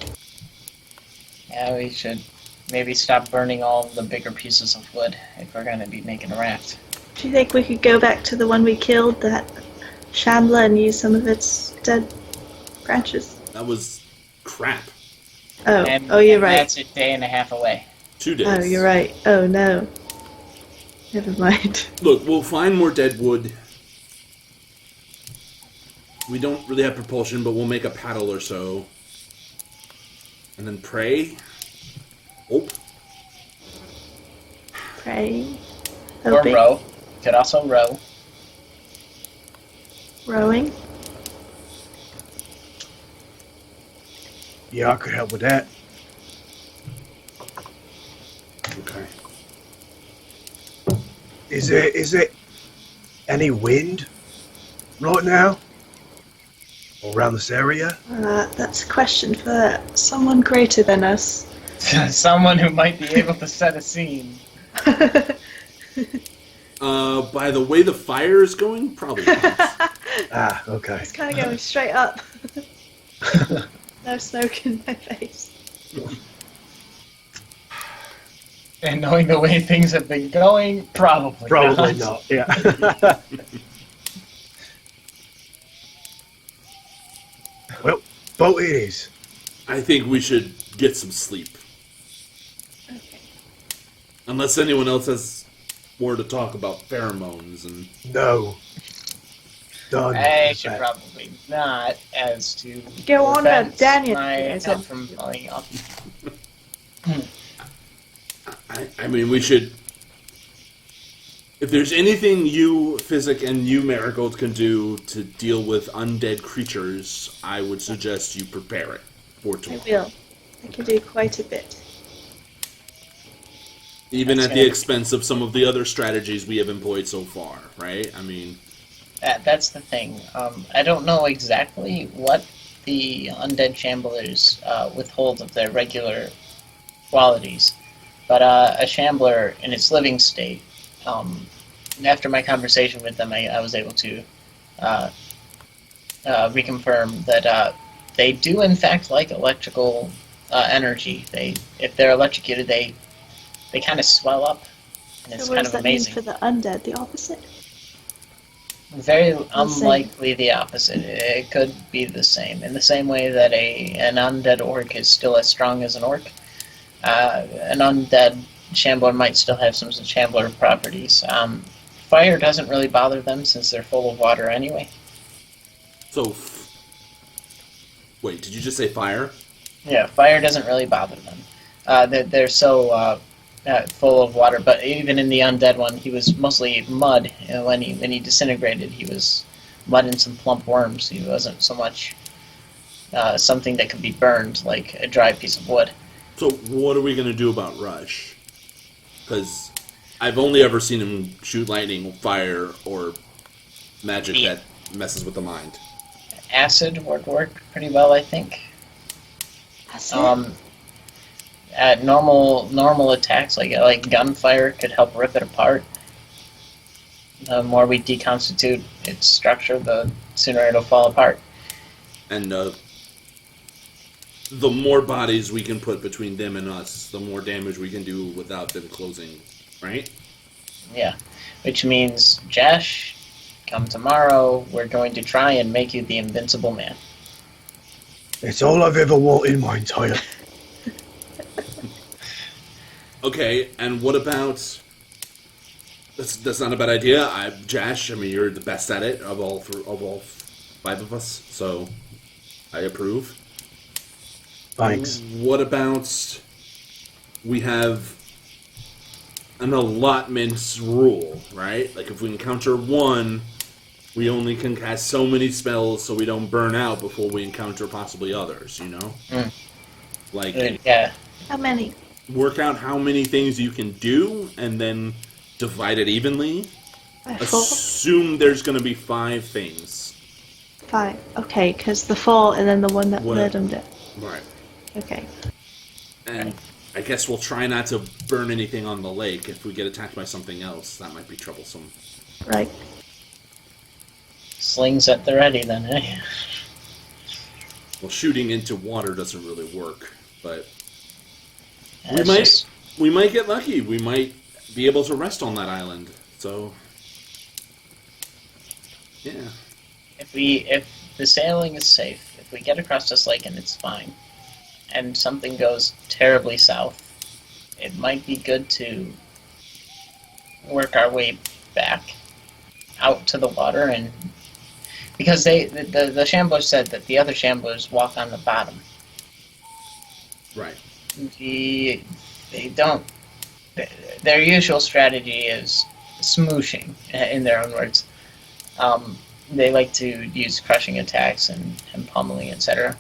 S1: Yeah, we should maybe stop burning all the bigger pieces of wood if we're gonna be making a raft.
S3: Do you think we could go back to the one we killed, that Shambler, and use some of its dead branches?
S2: That was crap.
S3: Oh,
S1: And
S3: you're right.
S1: That's a day and a half away.
S2: 2 days.
S3: Oh, you're right. Oh, no. Never mind.
S2: Look, we'll find more dead wood. We don't really have propulsion, but we'll make a paddle or so. And then pray. Hope.
S3: Praying.
S1: Or
S3: Hoping.
S1: row. could also row.
S3: Rowing?
S5: Yeah, I could help with that.
S2: Okay.
S5: Is it any wind right now? Or around this area?
S3: That's a question for someone greater than us.
S1: Someone who might be able to set a scene.
S2: By the way the fire is going, probably not.
S5: Ah, okay.
S3: It's kind of going straight up. No smoke in my face.
S1: And knowing the way things have been going, probably
S4: not. Yeah.
S5: Well, boat it is.
S2: I think we should get some sleep.
S3: Okay.
S2: Unless anyone else has more to talk about pheromones and...
S5: No. Done.
S1: I should probably not, as to
S3: Go on
S1: prevent
S3: about Daniel.
S1: my
S3: Yes,
S1: head from falling off.
S2: I mean, we should... If there's anything you, Physic, and you, Marigold, can do to deal with undead creatures, I would suggest you prepare it for
S3: I
S2: tomorrow.
S3: will. I can do quite a bit.
S2: Even
S1: That's
S2: at the
S1: gonna-
S2: expense of some of the other strategies we have employed so far, right? I mean...
S1: That's the thing. I don't know exactly what the undead shamblers withhold of their regular qualities, but a shambler in its living state, after my conversation with them, I was able to reconfirm that they do in fact like electrical energy. If they're electrocuted, they kind of swell up, and it's
S3: So what
S1: kind
S3: does
S1: of
S3: that mean
S1: amazing.
S3: for the undead? The opposite?
S1: Very
S3: same.
S1: unlikely the opposite. It could be the same. In the same way that an undead orc is still as strong as an orc, an undead shambler might still have some shambler properties. Fire doesn't really bother them since they're full of water anyway.
S2: So... Wait, did you just say fire?
S1: Yeah, fire doesn't really bother them. They're so full of water. But even in the undead one, he was mostly mud. When he disintegrated, he was mud and some plump worms. He wasn't so much something that could be burned like a dry piece of wood.
S2: So what are we going to do about Rush? Because I've only ever seen him shoot lightning, fire, or magic
S1: Yeah.
S2: that messes with the mind.
S1: Acid would work pretty well, I think.
S3: Acid?
S1: At normal attacks like gunfire could help rip it apart. The more we deconstitute its structure, the sooner it'll fall apart.
S2: And the more bodies we can put between them and us, the more damage we can do without them closing, right?
S1: Yeah, which means Jash, come tomorrow. We're going to try and make you the Invincible Man.
S5: It's all I've ever wanted in my entire...
S2: Okay, and what about... That's not a bad idea. Jash, I mean, you're the best at it of all five of us, so I approve.
S5: Thanks.
S2: What about we have an allotment rule, right? Like if we encounter one, we only can cast so many spells so we don't burn out before we encounter possibly others, you know?
S1: Mm.
S2: Like,
S1: Yeah,
S3: How many?
S2: work out how many things you can do and then divide it evenly.
S3: By 4?
S2: Assume there's going to be 5 things.
S3: 5. Okay, because the 4 and then the one that
S2: What-
S3: murdered it.
S2: Right.
S3: Okay.
S2: And I guess we'll try not to burn anything on the lake. If we get attacked by something else, that might be troublesome.
S3: Right.
S1: slings at the ready then, eh?
S2: Well, shooting into water doesn't really work, but
S1: It's
S2: might-
S1: just-
S2: we might get lucky. We might be able to rest on that island. So, yeah.
S1: If the sailing is safe, if we get across this lake and it's fine, and something goes terribly south, it might be good to work our way back out to the water, and because the shamblers said that the other shamblers walk on the bottom.
S2: Right.
S1: They don't. Their usual strategy is smooshing, in their own words. They like to use crushing attacks and pummeling, etc.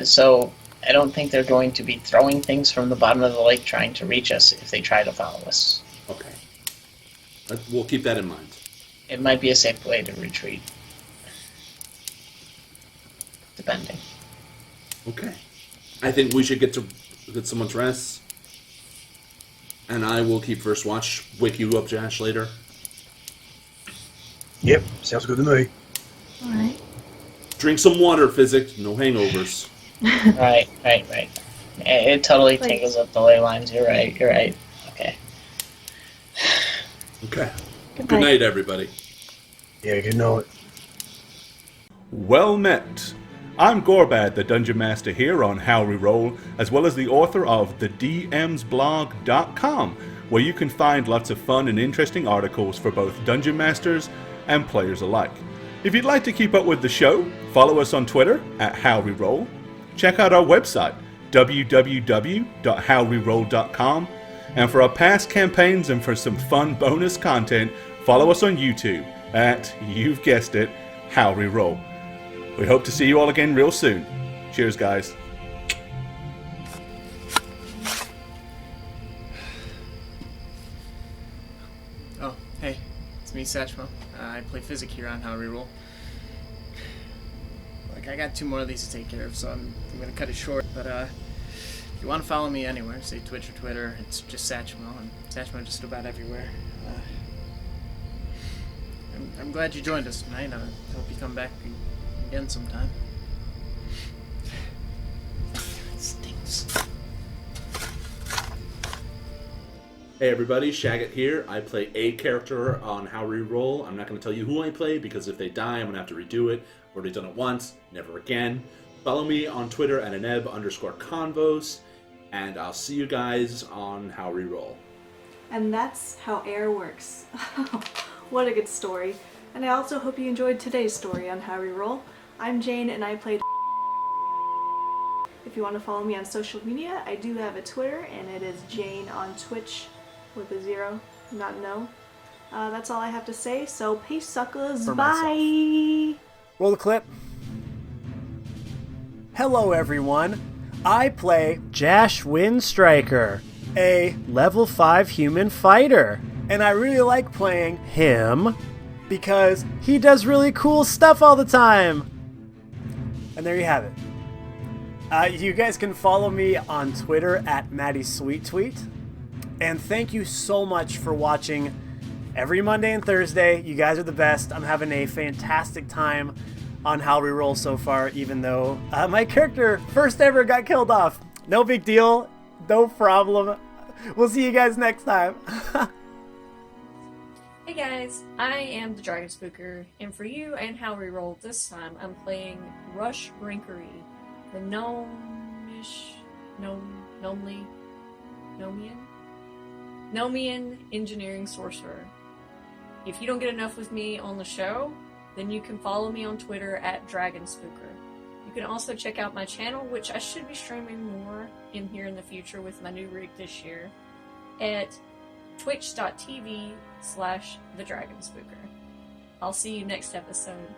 S1: So I don't think they're going to be throwing things from the bottom of the lake trying to reach us if they try to follow us.
S2: Okay. We'll keep that in mind.
S1: It might be a safe way to retreat. Depending.
S2: Okay. I think we should get someone's rest. And I will keep first watch. Wake you up, Josh, later.
S5: Yep, sounds good to me.
S3: Alright.
S2: Drink some water, Physic. No hangovers.
S1: Right. It totally tingles up the ley lines. You're right. Okay.
S2: Okay. Good night, everybody.
S5: Yeah, good night.
S6: Well met. I'm Gorbad, the Dungeon Master here on How We Roll, as well as the author of thedmsblog.com, where you can find lots of fun and interesting articles for both Dungeon Masters and players alike. If you'd like to keep up with the show, follow us on Twitter at How We Roll. Check out our website, www.howweroll.com, and for our past campaigns and for some fun bonus content, follow us on YouTube at, you've guessed it, How We Roll. We hope to see you all again real soon. Cheers, guys.
S1: Oh, hey, it's me, Satchmo. I play Physic here on How to Reroll. Like, I got 2 more of these to take care of, so I'm gonna cut it short. But if you want to follow me anywhere, say Twitch or Twitter, it's just Satchmo, and Satchmo just about everywhere. I'm glad you joined us tonight. I hope you come back again sometime. It stinks.
S2: Hey everybody, Shagget here. I play a character on How We Roll. I'm not going to tell you who I play because if they die, I'm going to have to redo it. I've already done it once, never again. Follow me on Twitter at aneb_convos, and I'll see you guys on How We Roll.
S3: And that's how air works. What a good story. And I also hope you enjoyed today's story on How We Roll. I'm Jane and I played. If you want to follow me on social media, I do have a Twitter and it is Jane on Twitch with a 0, not no. That's all I have to say, so peace suckers, bye!
S4: Roll the clip. Hello everyone, I play Jash Windstriker, a level 5 human fighter. And I really like playing him because he does really cool stuff all the time. And there you have it. You guys can follow me on Twitter at MattySweetTweet. And thank you so much for watching every Monday and Thursday. You guys are the best. I'm having a fantastic time on How We Roll so far, even though my character first ever got killed off. No big deal. No problem. We'll see you guys next time.
S7: Hey guys, I am the Dragon Spooker, and for you and How We Roll this time, I'm playing Rush Brinkery, the Nomian engineering sorcerer. If you don't get enough with me on the show, then you can follow me on Twitter at Dragon Spooker. You can also check out my channel, which I should be streaming more in here in the future with my new rig this year, at twitch.tv/thedragonspooker. I'll see you next episode.